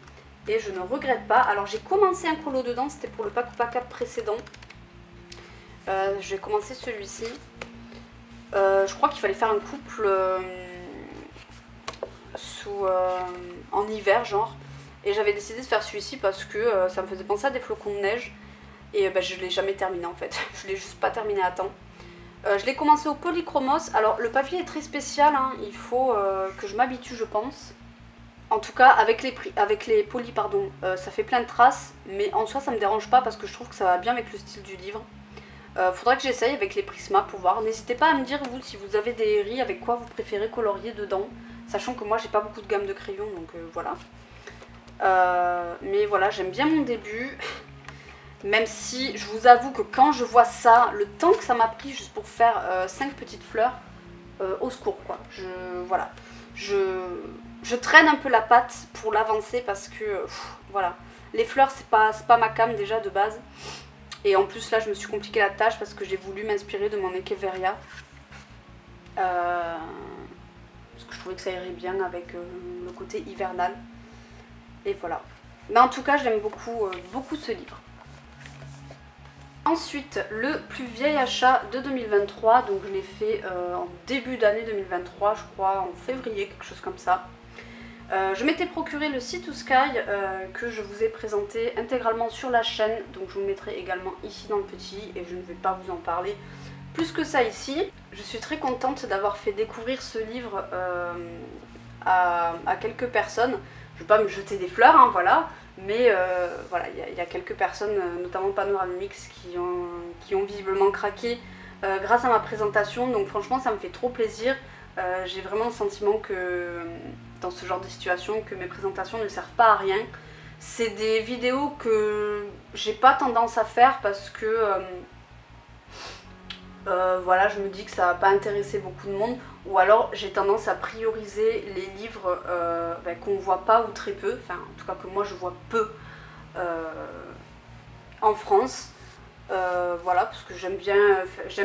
Et je ne regrette pas. Alors j'ai commencé un colo dedans, c'était pour le pack précédent. J'ai commencé celui-ci. Je crois qu'il fallait faire un couple en hiver genre. Et j'avais décidé de faire celui-ci parce que ça me faisait penser à des flocons de neige. Et je ne l'ai jamais terminé en fait. Je ne l'ai juste pas terminé à temps. Je l'ai commencé au polychromos. Alors le papier est très spécial, hein. Il faut que je m'habitue je pense. En tout cas avec les polis pardon, ça fait plein de traces. Mais en soi ça me dérange pas parce que je trouve que ça va bien avec le style du livre. Faudra que j'essaye avec les Prisma pour voir. N'hésitez pas à me dire vous si vous avez des Herri avec quoi vous préférez colorier dedans. Sachant que moi j'ai pas beaucoup de gamme de crayons donc voilà. Mais voilà, j'aime bien mon début. Même si je vous avoue que quand je vois ça, le temps que ça m'a pris juste pour faire 5 petites fleurs, au secours quoi. Voilà. Je traîne un peu la patte pour l'avancer parce que voilà. Les fleurs c'est pas ma came déjà de base. Et en plus là je me suis compliqué la tâche parce que j'ai voulu m'inspirer de mon Echeveria. Parce que je trouvais que ça irait bien avec le côté hivernal. Et voilà. Mais en tout cas j'aime beaucoup ce livre. Ensuite, le plus vieil achat de 2023, donc je l'ai fait en début d'année 2023, je crois en février, quelque chose comme ça. Je m'étais procuré le Sea to Sky que je vous ai présenté intégralement sur la chaîne, donc je vous le mettrai également ici dans le petit et je ne vais pas vous en parler plus que ça ici. Je suis très contente d'avoir fait découvrir ce livre à quelques personnes. Je ne vais pas me jeter des fleurs, hein, voilà. Mais voilà, il y a quelques personnes, notamment Panoramix, qui ont visiblement craqué grâce à ma présentation. Donc franchement, ça me fait trop plaisir. J'ai vraiment le sentiment que dans ce genre de situation, que mes présentations ne servent pas à rien. C'est des vidéos que j'ai pas tendance à faire parce que voilà, je me dis que ça va pas intéresser beaucoup de monde. Ou alors j'ai tendance à prioriser les livres qu'on voit pas ou très peu, enfin en tout cas que moi je vois peu en France. Voilà, parce que j'aime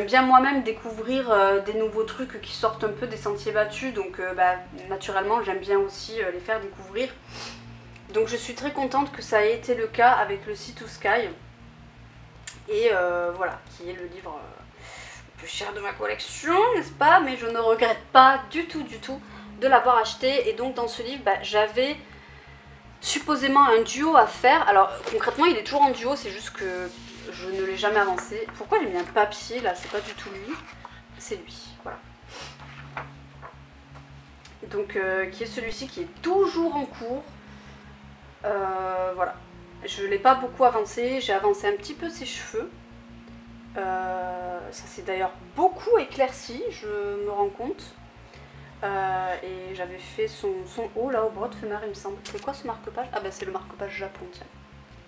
bien moi-même découvrir des nouveaux trucs qui sortent un peu des sentiers battus, donc naturellement j'aime bien aussi les faire découvrir. Donc je suis très contente que ça ait été le cas avec le Sea to Sky. Et voilà, qui est le livre plus cher de ma collection, n'est-ce pas? Mais je ne regrette pas du tout de l'avoir acheté. Et donc dans ce livre, j'avais supposément un duo à faire. Alors concrètement il est toujours en duo, c'est juste que je ne l'ai jamais avancé. Pourquoi j'ai mis un papier là? C'est pas du tout lui, c'est lui, voilà. Donc qui est celui-ci qui est toujours en cours. Voilà, je l'ai pas beaucoup avancé, j'ai avancé un petit peu ses cheveux. Ça s'est d'ailleurs beaucoup éclairci, je me rends compte. Et j'avais fait son haut là au bord de fenêtre, il me semble. C'est quoi ce marque-page? Ah bah c'est le marque-page Japon, tiens,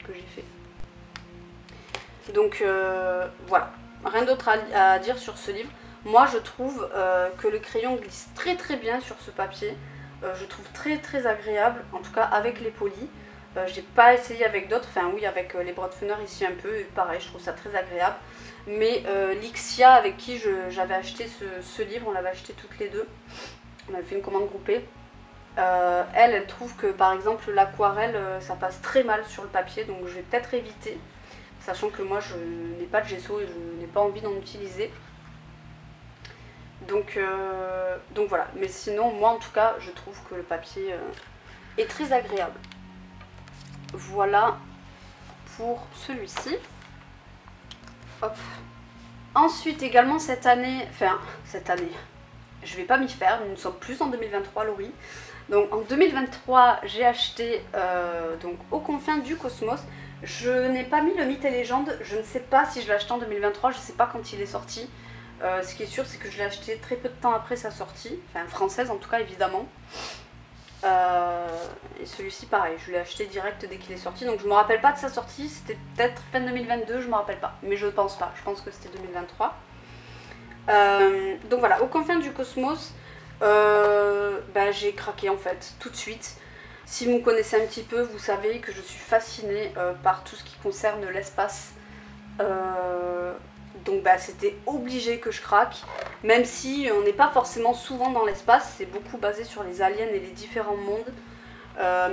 que j'ai fait. Donc voilà, rien d'autre à dire sur ce livre. Moi je trouve que le crayon glisse très très bien sur ce papier. Je trouve très très agréable, en tout cas avec les polis. J'ai pas essayé avec d'autres, enfin oui avec les Broadfunner ici un peu, pareil je trouve ça très agréable. Mais Lixia avec qui j'avais acheté ce livre, on l'avait acheté toutes les deux, on avait fait une commande groupée. Elle trouve que par exemple l'aquarelle ça passe très mal sur le papier, donc je vais peut-être éviter. Sachant que moi je n'ai pas de gesso et je n'ai pas envie d'en utiliser. Donc voilà, mais sinon moi en tout cas je trouve que le papier est très agréable. Voilà pour celui-ci. Hop. Ensuite également cette année, je vais pas m'y faire, nous sommes plus en 2023 Laurie. Donc en 2023 j'ai acheté donc Aux confins du cosmos. Je n'ai pas mis le mythe et légende, je ne sais pas si je l'ai acheté en 2023, je ne sais pas quand il est sorti. Ce qui est sûr c'est que je l'ai acheté très peu de temps après sa sortie, enfin française en tout cas évidemment. Et celui-ci pareil, je l'ai acheté direct dès qu'il est sorti, donc je me rappelle pas de sa sortie, c'était peut-être fin 2022, je me rappelle pas, mais je pense pas, je pense que c'était 2023. Donc voilà, Aux confins du cosmos, j'ai craqué en fait, tout de suite. Si vous me connaissez un petit peu, vous savez que je suis fascinée par tout ce qui concerne l'espace. Donc c'était obligé que je craque, même si on n'est pas forcément souvent dans l'espace, c'est beaucoup basé sur les aliens et les différents mondes.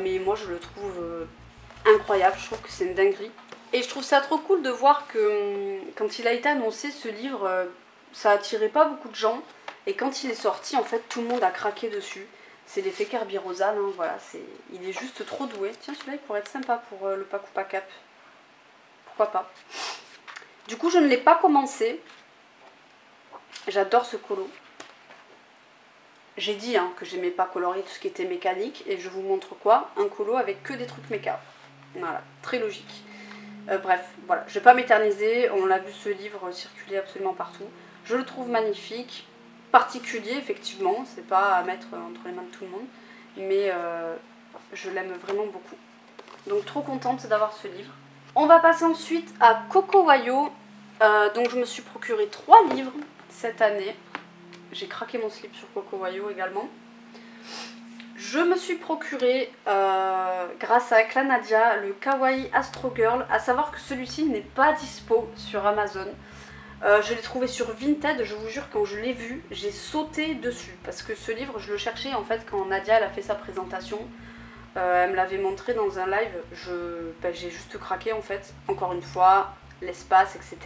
Mais moi je le trouve incroyable, je trouve que c'est une dinguerie. Et je trouve ça trop cool de voir que quand il a été annoncé ce livre, ça attirait pas beaucoup de gens. Et quand il est sorti, en fait tout le monde a craqué dessus. C'est l'effet Kirby Rosa, hein, voilà, il est juste trop doué. Tiens, celui-là il pourrait être sympa pour le Pakupa Cap. Pourquoi pas. Du coup, je ne l'ai pas commencé. J'adore ce colo. J'ai dit hein, que j'aimais pas colorier tout ce qui était mécanique. Et je vous montre quoi? Un colo avec que des trucs méca. Voilà, très logique. Bref, voilà, je ne vais pas m'éterniser. On l'a vu ce livre circuler absolument partout. Je le trouve magnifique. Particulier, effectivement. C'est pas à mettre entre les mains de tout le monde. Mais je l'aime vraiment beaucoup. Donc trop contente d'avoir ce livre. On va passer ensuite à Coco Wayo. Donc je me suis procuré 3 livres cette année. J'ai craqué mon slip sur Coco Wayo également. Je me suis procuré, grâce à Clanadia, le Kawaii Astro Girl. À savoir que celui-ci n'est pas dispo sur Amazon. Je l'ai trouvé sur Vinted, je vous jure, quand je l'ai vu, j'ai sauté dessus. Parce que ce livre, je le cherchais en fait quand Nadia elle a fait sa présentation. Elle me l'avait montré dans un live, j'ai juste craqué en fait, encore une fois, l'espace, etc.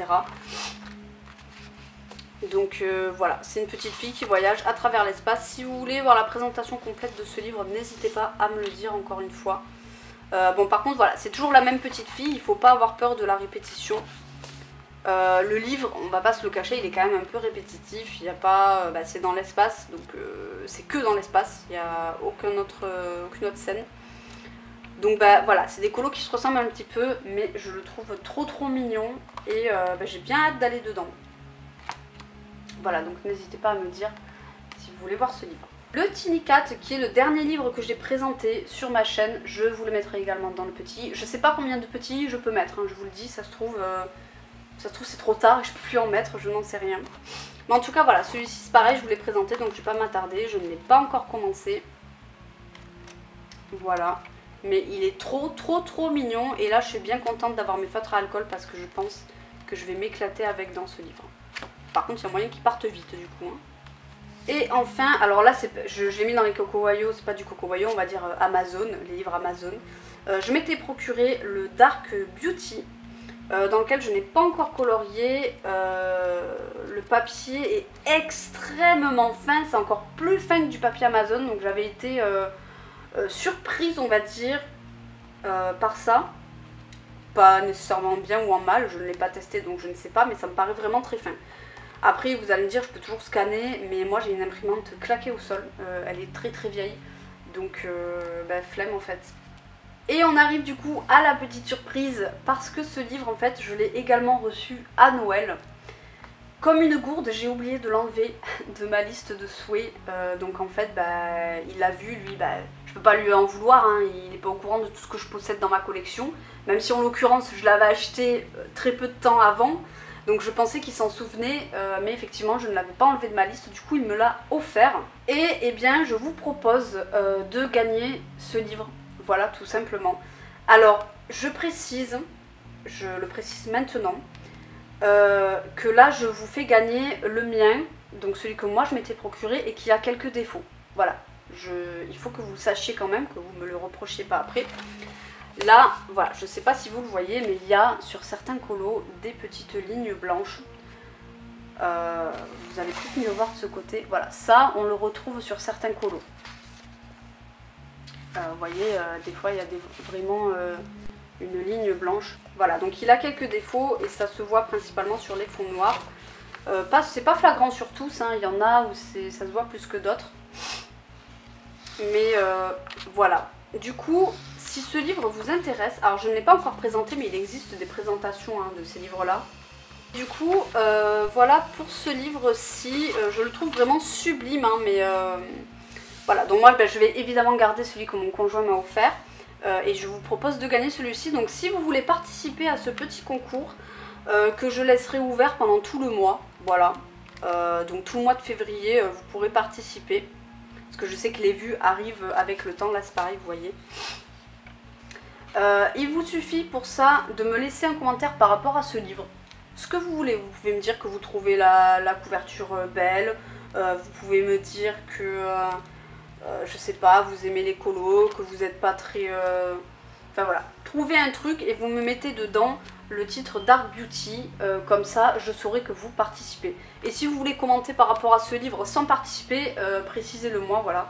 Donc voilà, c'est une petite fille qui voyage à travers l'espace. Si vous voulez voir la présentation complète de ce livre, n'hésitez pas à me le dire encore une fois. Bon par contre voilà, c'est toujours la même petite fille, il ne faut pas avoir peur de la répétition. Le livre, on va pas se le cacher, il est quand même un peu répétitif, il n'y a pas, c'est dans l'espace, donc c'est que dans l'espace, il n'y a aucune autre scène. Donc voilà, c'est des colos qui se ressemblent un petit peu, mais je le trouve trop mignon et j'ai bien hâte d'aller dedans. Voilà, donc n'hésitez pas à me dire si vous voulez voir ce livre. Le Tiny Cat, qui est le dernier livre que j'ai présenté sur ma chaîne, je vous le mettrai également dans le petit. Je sais pas combien de petits je peux mettre, hein, je vous le dis, ça se trouve c'est trop tard et je peux plus en mettre, je n'en sais rien. Mais en tout cas voilà, celui-ci c'est pareil, je vous l'ai présenté donc je vais pas m'attarder, je ne l'ai pas encore commencé. Voilà. Mais il est trop mignon et là je suis bien contente d'avoir mes feutres à alcool parce que je pense que je vais m'éclater avec dans ce livre. Par contre il y a moyen qu'il parte vite du coup. Hein. Et enfin, alors là je l'ai mis dans les Coco Wayo, c'est pas du Coco Wayo, on va dire Amazon, les livres Amazon. Je m'étais procuré le Dark Beauty dans lequel je n'ai pas encore colorié. Le papier est extrêmement fin, c'est encore plus fin que du papier Amazon, donc j'avais été surprise on va dire par ça. pas nécessairement bien ou en mal, je ne l'ai pas testé donc je ne sais pas, mais ça me paraît vraiment très fin. Après vous allez me dire je peux toujours scanner, mais moi j'ai une imprimante claquée au sol, elle est très très vieille, donc flemme en fait. Et on arrive du coup à la petite surprise, parce que ce livre en fait je l'ai également reçu à Noël. Comme une gourde, j'ai oublié de l'enlever de ma liste de souhaits, donc en fait il l'a vu, lui, je peux pas lui en vouloir, hein, il n'est pas au courant de tout ce que je possède dans ma collection, même si en l'occurrence je l'avais acheté très peu de temps avant, donc je pensais qu'il s'en souvenait, mais effectivement je ne l'avais pas enlevé de ma liste, du coup il me l'a offert. Et eh bien je vous propose de gagner ce livre, voilà tout simplement. Alors je le précise maintenant, que là je vous fais gagner le mien, donc celui que moi je m'étais procuré et qui a quelques défauts. Voilà, il faut que vous le sachiez quand même, que vous me le reprochiez pas après. Là, voilà, je sais pas si vous le voyez, mais il y a sur certains colos des petites lignes blanches. Vous allez peut-être mieux voir de ce côté. Voilà, ça on le retrouve sur certains colos. Vous voyez, des fois il y a vraiment une ligne blanche. Voilà, donc il a quelques défauts et ça se voit principalement sur les fonds noirs. C'est pas flagrant sur tous, hein, il y en a où ça se voit plus que d'autres. Mais voilà. Du coup, si ce livre vous intéresse, alors je ne l'ai pas encore présenté, mais il existe des présentations de ces livres-là. Du coup, voilà pour ce livre-ci, je le trouve vraiment sublime, hein, mais voilà. Donc moi, je vais évidemment garder celui que mon conjoint m'a offert. Et je vous propose de gagner celui-ci. Donc si vous voulez participer à ce petit concours que je laisserai ouvert pendant tout le mois, voilà, donc tout le mois de février vous pourrez participer, parce que je sais que les vues arrivent avec le temps, là c'est pareil, vous voyez. Il vous suffit pour ça de me laisser un commentaire par rapport à ce livre, ce que vous voulez. Vous pouvez me dire que vous trouvez la couverture belle, vous pouvez me dire que je sais pas, vous aimez les colos, que vous n'êtes pas très... Enfin voilà, trouvez un truc et vous me mettez dedans le titre Dark Beauty, comme ça je saurai que vous participez. Et si vous voulez commenter par rapport à ce livre sans participer, précisez-le moi, voilà.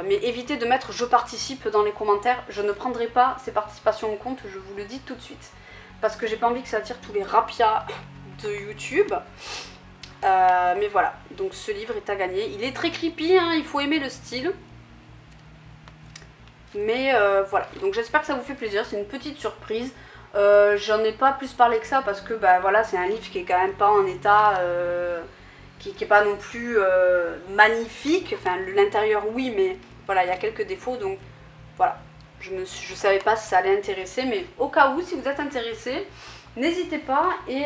Mais évitez de mettre je participe dans les commentaires, je ne prendrai pas ces participations en compte, je vous le dis tout de suite. Parce que j'ai pas envie que ça attire tous les rapias de YouTube. Mais voilà, donc ce livre est à gagner. Il est très creepy, hein, il faut aimer le style. Mais voilà, donc j'espère que ça vous fait plaisir, c'est une petite surprise. J'en ai pas plus parlé que ça parce que voilà, c'est un livre qui est quand même pas en état, qui est pas non plus magnifique. Enfin l'intérieur oui, mais voilà, il y a quelques défauts, donc voilà. Je savais pas si ça allait intéresser, mais au cas où, si vous êtes intéressé, n'hésitez pas et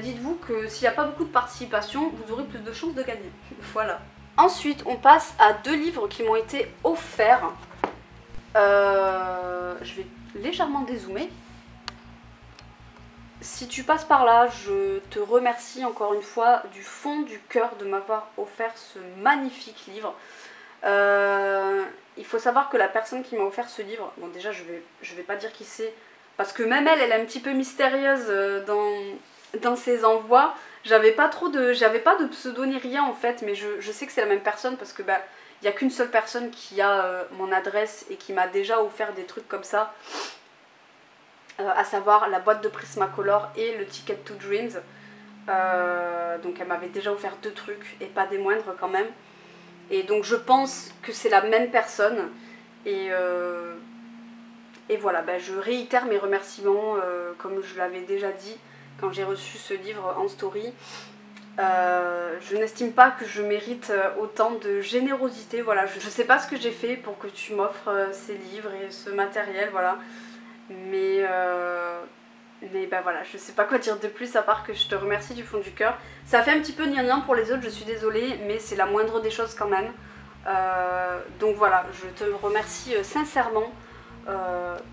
dites-vous que s'il n'y a pas beaucoup de participation, vous aurez plus de chances de gagner. Voilà. Ensuite, on passe à deux livres qui m'ont été offerts. Je vais légèrement dézoomer. Si tu passes par là, je te remercie encore une fois du fond du cœur de m'avoir offert ce magnifique livre. Il faut savoir que la personne qui m'a offert ce livre, bon déjà je vais pas dire qui c'est, parce que même elle est un petit peu mystérieuse dans ses envois. J'avais pas de pseudo ni rien en fait, mais je sais que c'est la même personne parce que il n'y a qu'une seule personne qui a mon adresse et qui m'a déjà offert des trucs comme ça, à savoir la boîte de Prismacolor et le Ticket to Dreams. Donc elle m'avait déjà offert deux trucs et pas des moindres quand même. Et donc je pense que c'est la même personne. Et voilà, je réitère mes remerciements comme je l'avais déjà dit quand j'ai reçu ce livre en story. Je n'estime pas que je mérite autant de générosité. Voilà, je sais pas ce que j'ai fait pour que tu m'offres ces livres et ce matériel, voilà. Mais voilà, je sais pas quoi dire de plus à part que je te remercie du fond du cœur. Ça fait un petit peu gnangnan pour les autres, je suis désolée, mais c'est la moindre des choses quand même. Donc voilà, je te remercie sincèrement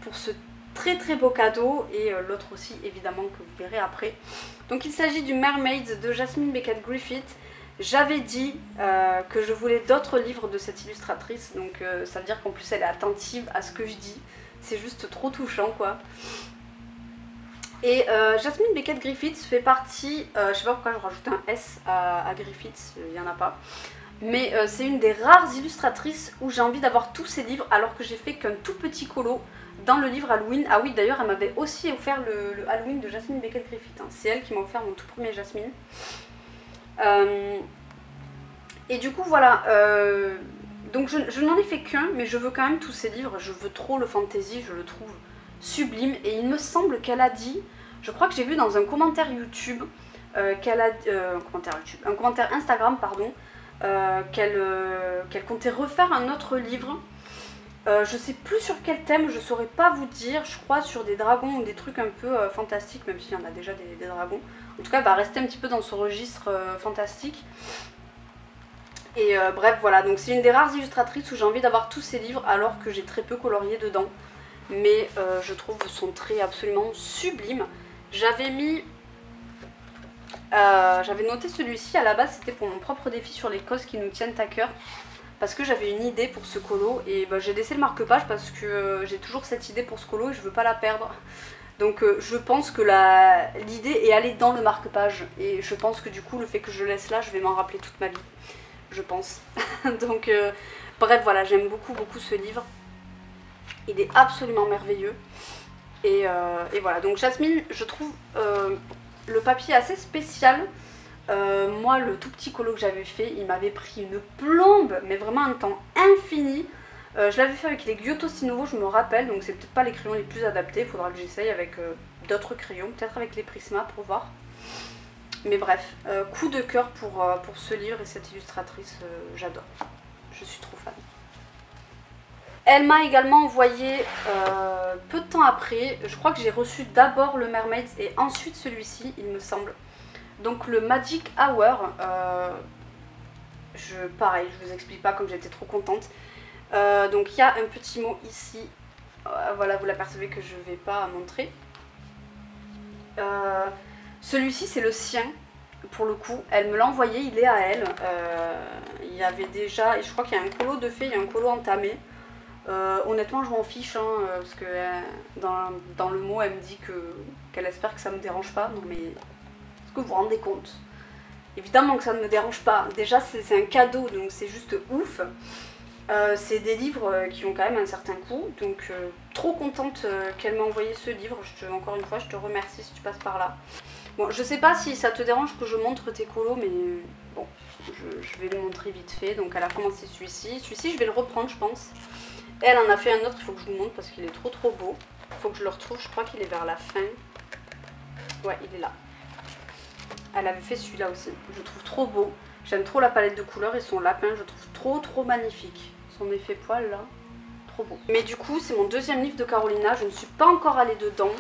pour ce très très beau cadeau et l'autre aussi évidemment que vous verrez après. Donc il s'agit du Mermaids de Jasmine Beckett Griffith. J'avais dit que je voulais d'autres livres de cette illustratrice, donc ça veut dire qu'en plus elle est attentive à ce que je dis. C'est juste trop touchant quoi. Et Jasmine Beckett Griffith fait partie, je sais pas pourquoi je rajoute un S à Griffith, il n'y en a pas. Mais c'est une des rares illustratrices où j'ai envie d'avoir tous ses livres alors que j'ai fait qu'un tout petit colo dans le livre Halloween. Ah oui, d'ailleurs elle m'avait aussi offert le Halloween de Jasmine Beckett-Griffith, hein. C'est elle qui m'a offert mon tout premier Jasmine. Et du coup voilà, donc je n'en ai fait qu'un, mais je veux quand même tous ces livres. Je veux trop le fantasy, je le trouve sublime. Et il me semble qu'elle a dit, je crois que j'ai vu dans un commentaire YouTube, un commentaire Instagram pardon, qu'elle comptait refaire un autre livre. Je sais plus sur quel thème, je saurais pas vous dire, je crois sur des dragons ou des trucs un peu fantastiques, même s'il y en a déjà des dragons. En tout cas, elle va rester un petit peu dans ce registre fantastique. Et bref, voilà, donc c'est une des rares illustratrices où j'ai envie d'avoir tous ces livres alors que j'ai très peu colorié dedans. Mais je trouve son trait absolument sublime. J'avais noté celui-ci à la base, c'était pour mon propre défi sur les causes qui nous tiennent à cœur. Parce que j'avais une idée pour ce colo et j'ai laissé le marque-page parce que j'ai toujours cette idée pour ce colo et je veux pas la perdre. Donc je pense que l'idée est allée dans le marque-page et je pense que du coup le fait que je le laisse là, je vais m'en rappeler toute ma vie. Je pense. Donc bref voilà, j'aime beaucoup ce livre. Il est absolument merveilleux. Et voilà, donc Jasmine, je trouve le papier assez spécial. Moi, le tout petit colo que j'avais fait, il m'avait pris une plombe, mais vraiment un temps infini. Je l'avais fait avec les Giotto Sinovo, je me rappelle, donc c'est peut-être pas les crayons les plus adaptés. Il faudra que j'essaye avec d'autres crayons, peut-être avec les Prisma pour voir. Mais bref, coup de cœur pour ce livre et cette illustratrice, j'adore. Je suis trop fan. Elle m'a également envoyé peu de temps après, je crois que j'ai reçu d'abord le Mermaids et ensuite celui-ci, il me semble. Donc le Magic Hour, pareil, je vous explique pas comme j'étais trop contente. Donc il y a un petit mot ici, voilà, vous l'apercevez que je vais pas montrer. Celui-ci c'est le sien, pour le coup, elle me l'a envoyé, il est à elle. Il y avait déjà, et je crois qu'il y a un colo de fait, il y a un colo entamé. Honnêtement je m'en fiche, hein, parce que dans le mot elle me dit qu'elle espère que ça me dérange pas. Non mais est-ce que vous vous rendez compte? Évidemment que ça ne me dérange pas. Déjà c'est un cadeau donc c'est juste ouf. C'est des livres qui ont quand même un certain coût. Donc trop contente qu'elle m'ait envoyé ce livre. Encore une fois je te remercie si tu passes par là. Bon je sais pas si ça te dérange que je montre tes colos mais bon je vais le montrer vite fait. Donc elle a commencé celui-ci. Celui-ci je vais le reprendre je pense. Elle en a fait un autre, il faut que je vous montre parce qu'il est trop beau. Il faut que je le retrouve, je crois qu'il est vers la fin. Ouais, il est là. Elle avait fait celui-là aussi, je le trouve trop beau. J'aime trop la palette de couleurs et son lapin, je trouve trop magnifique. Son effet poil là, trop beau. Mais du coup, c'est mon deuxième livre de Carolina, je ne suis pas encore allée dedans.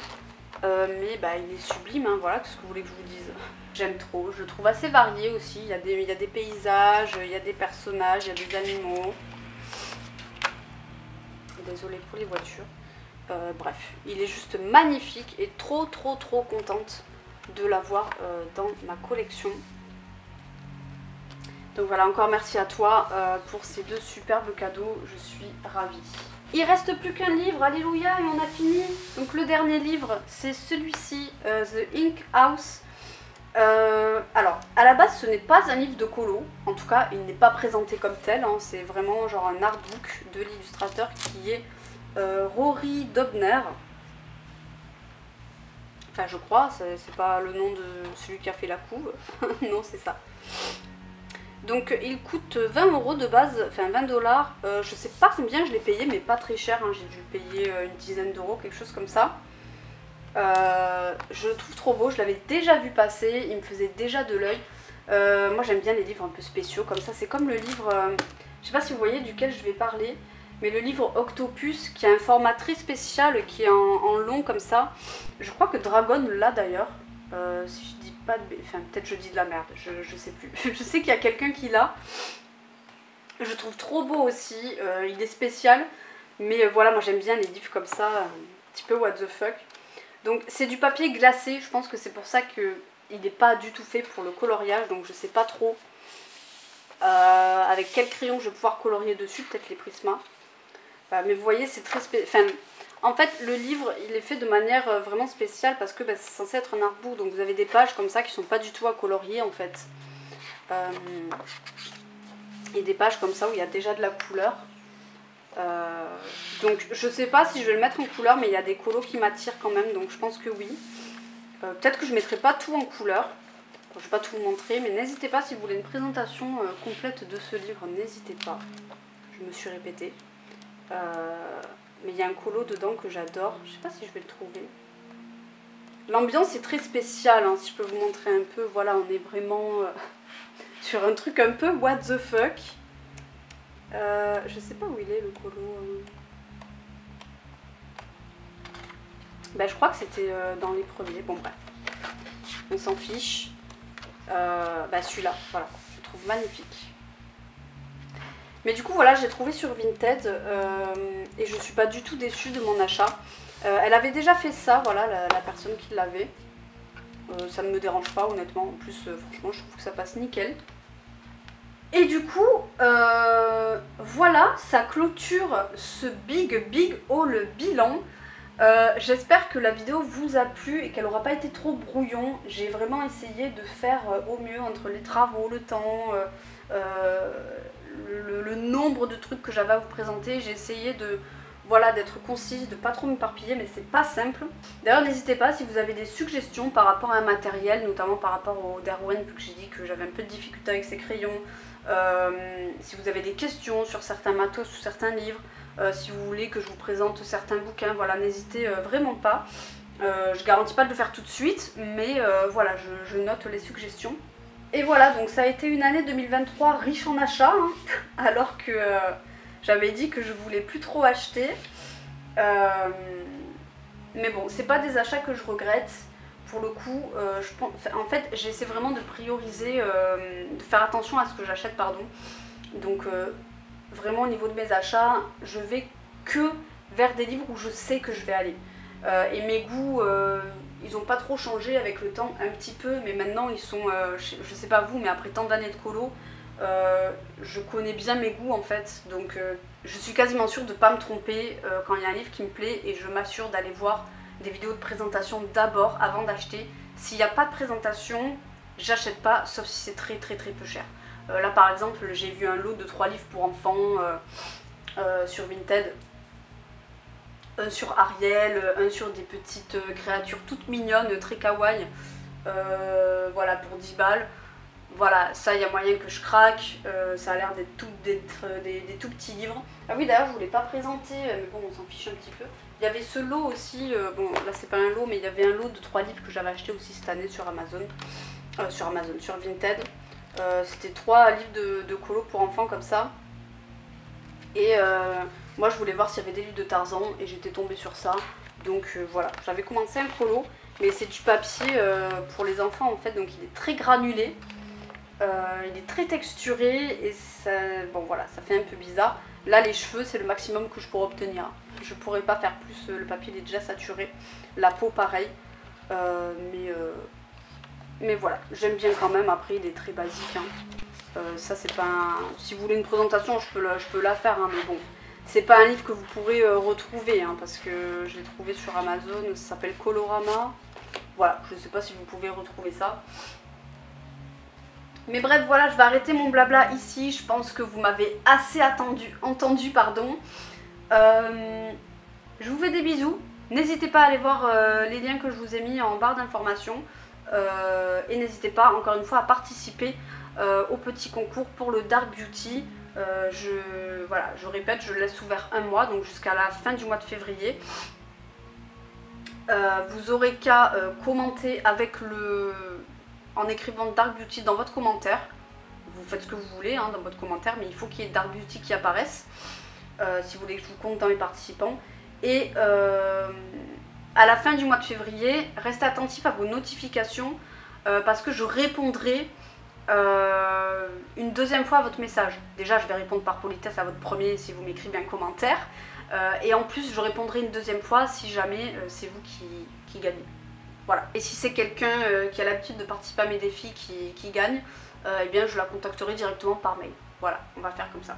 Mais il est sublime, hein, voilà, qu'est-ce que vous voulez que je vous dise. J'aime trop, je le trouve assez varié aussi. Il y a des paysages, il y a des personnages, il y a des animaux. Désolée pour les voitures. Bref, il est juste magnifique et trop contente de l'avoir dans ma collection. Donc voilà, encore merci à toi pour ces deux superbes cadeaux, je suis ravie. Il reste plus qu'un livre, alléluia, et on a fini. Donc le dernier livre, c'est celui-ci, The Ink House. Alors, à la base, ce n'est pas un livre de colo, en tout cas, il n'est pas présenté comme tel, hein. C'est vraiment genre un artbook de l'illustrateur qui est Rory Dobner. Enfin, je crois, c'est pas le nom de celui qui a fait la couve, non, c'est ça. Donc, il coûte 20 € de base, enfin 20 $. Je sais pas combien je l'ai payé, mais pas très cher, hein. J'ai dû payer une dizaine d'euros, quelque chose comme ça. Je le trouve trop beau, je l'avais déjà vu passer, il me faisait déjà de l'œil. Moi j'aime bien les livres un peu spéciaux comme ça, c'est comme le livre, je sais pas si vous voyez duquel je vais parler, mais le livre Octopus qui a un format très spécial qui est en long comme ça. Je crois que Dragon l'a d'ailleurs, si je dis pas de... Enfin peut-être je dis de la merde, je sais plus. Je sais qu'il y a quelqu'un qui l'a. Je le trouve trop beau aussi, il est spécial, mais voilà, moi j'aime bien les livres comme ça, un petit peu what the fuck. Donc c'est du papier glacé, je pense que c'est pour ça qu'il n'est pas du tout fait pour le coloriage, donc je sais pas trop avec quel crayon je vais pouvoir colorier dessus, peut-être les Prisma. Mais vous voyez, c'est très spécial. En fait, le livre, il est fait de manière vraiment spéciale parce que c'est censé être un artbook, donc vous avez des pages comme ça qui sont pas du tout à colorier en fait. et des pages comme ça où il y a déjà de la couleur. Donc je sais pas si je vais le mettre en couleur, mais il y a des colos qui m'attirent quand même, donc je pense que oui. Peut-être que je mettrai pas tout en couleur. Je vais pas tout vous montrer, mais n'hésitez pas si vous voulez une présentation complète de ce livre, n'hésitez pas. Je me suis répétée. Mais il y a un colo dedans que j'adore. Je sais pas si je vais le trouver. L'ambiance est très spéciale, hein, si je peux vous montrer un peu. Voilà, on est vraiment sur un truc un peu what the fuck. Je sais pas où il est le colo. Ben, je crois que c'était dans les premiers. Bon bref, on s'en fiche. Bah celui-là, voilà, je le trouve magnifique. Mais du coup voilà, j'ai trouvé sur Vinted et je suis pas du tout déçue de mon achat. Elle avait déjà fait ça, voilà, la personne qui l'avait. Ça ne me dérange pas honnêtement, en plus franchement je trouve que ça passe nickel. Et du coup, voilà, ça clôture ce big haul bilan. J'espère que la vidéo vous a plu et qu'elle n'aura pas été trop brouillon. J'ai vraiment essayé de faire au mieux entre les travaux, le temps, le nombre de trucs que j'avais à vous présenter. J'ai essayé de, voilà, d'être concise, de pas trop m'éparpiller, mais c'est pas simple. D'ailleurs n'hésitez pas si vous avez des suggestions par rapport à un matériel, notamment par rapport au Derwent, vu que j'ai dit que j'avais un peu de difficulté avec ces crayons. Si vous avez des questions sur certains matos ou certains livres, si vous voulez que je vous présente certains bouquins, voilà, n'hésitez vraiment pas. Je garantis pas de le faire tout de suite, mais voilà, je note les suggestions. Et voilà, donc ça a été une année 2023 riche en achats, hein, alors que j'avais dit que je voulais plus trop acheter. Mais bon, c'est pas des achats que je regrette. Pour le coup, en fait, j'essaie vraiment de prioriser, de faire attention à ce que j'achète, pardon. Donc vraiment au niveau de mes achats, je vais que vers des livres où je sais que je vais aller. Et mes goûts, ils n'ont pas trop changé avec le temps, un petit peu, mais maintenant ils sont, je sais pas vous, mais après tant d'années de colo, je connais bien mes goûts en fait. Donc je suis quasiment sûre de ne pas me tromper quand il y a un livre qui me plaît, et je m'assure d'aller voir des vidéos de présentation d'abord avant d'acheter. S'il n'y a pas de présentation, j'achète pas, sauf si c'est très peu cher. Là par exemple, j'ai vu un lot de 3 livres pour enfants sur Vinted. Un sur Ariel, un sur des petites créatures toutes mignonnes, très kawaii. Voilà, pour 10 balles. Voilà, ça il y a moyen que je craque. Ça a l'air d'être des tout petits livres. Ah oui, d'ailleurs je voulais pas présenter, mais bon on s'en fiche un petit peu. Il y avait ce lot aussi, bon là c'est pas un lot, mais il y avait un lot de 3 livres que j'avais acheté aussi cette année sur Amazon. Sur Vinted. C'était 3 livres de colo pour enfants comme ça. Et moi je voulais voir s'il y avait des livres de Tarzan et j'étais tombée sur ça. Donc voilà, j'avais commencé un colo, mais c'est du papier pour les enfants en fait, donc il est très granulé. Il est très texturé et ça, bon voilà, ça fait un peu bizarre. Là les cheveux c'est le maximum que je pourrais obtenir. Je pourrais pas faire plus, le papier il est déjà saturé. La peau pareil. Mais voilà, j'aime bien quand même. Après il est très basique, hein. Ça c'est pas un... Si vous voulez une présentation je peux la faire, hein, mais bon. C'est pas un livre que vous pourrez retrouver, hein, parce que je l'ai trouvé sur Amazon, ça s'appelle Colorama. Voilà, je sais pas si vous pouvez retrouver ça. Mais bref, voilà, je vais arrêter mon blabla ici. Je pense que vous m'avez assez entendu, pardon. Je vous fais des bisous. N'hésitez pas à aller voir les liens que je vous ai mis en barre d'informations. Et n'hésitez pas, encore une fois, à participer au petit concours pour le Dark Beauty. Voilà, je répète, je le laisse ouvert un mois, donc jusqu'à la fin du mois de février. Vous aurez qu'à commenter avec en écrivant Dark Beauty dans votre commentaire. Vous faites ce que vous voulez, hein, dans votre commentaire, mais il faut qu'il y ait Dark Beauty qui apparaisse si vous voulez que je vous compte dans les participants. Et à la fin du mois de février, restez attentifs à vos notifications parce que je répondrai une deuxième fois à votre message. Déjà je vais répondre par politesse à votre premier si vous m'écrivez un commentaire, et en plus je répondrai une deuxième fois si jamais c'est vous qui gagnez. Voilà. Et si c'est quelqu'un qui a l'habitude de participer à mes défis qui gagne, eh bien je la contacterai directement par mail. Voilà, on va faire comme ça.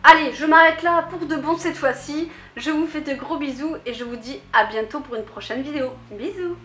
Allez, je m'arrête là pour de bon cette fois-ci. Je vous fais de gros bisous et je vous dis à bientôt pour une prochaine vidéo. Bisous!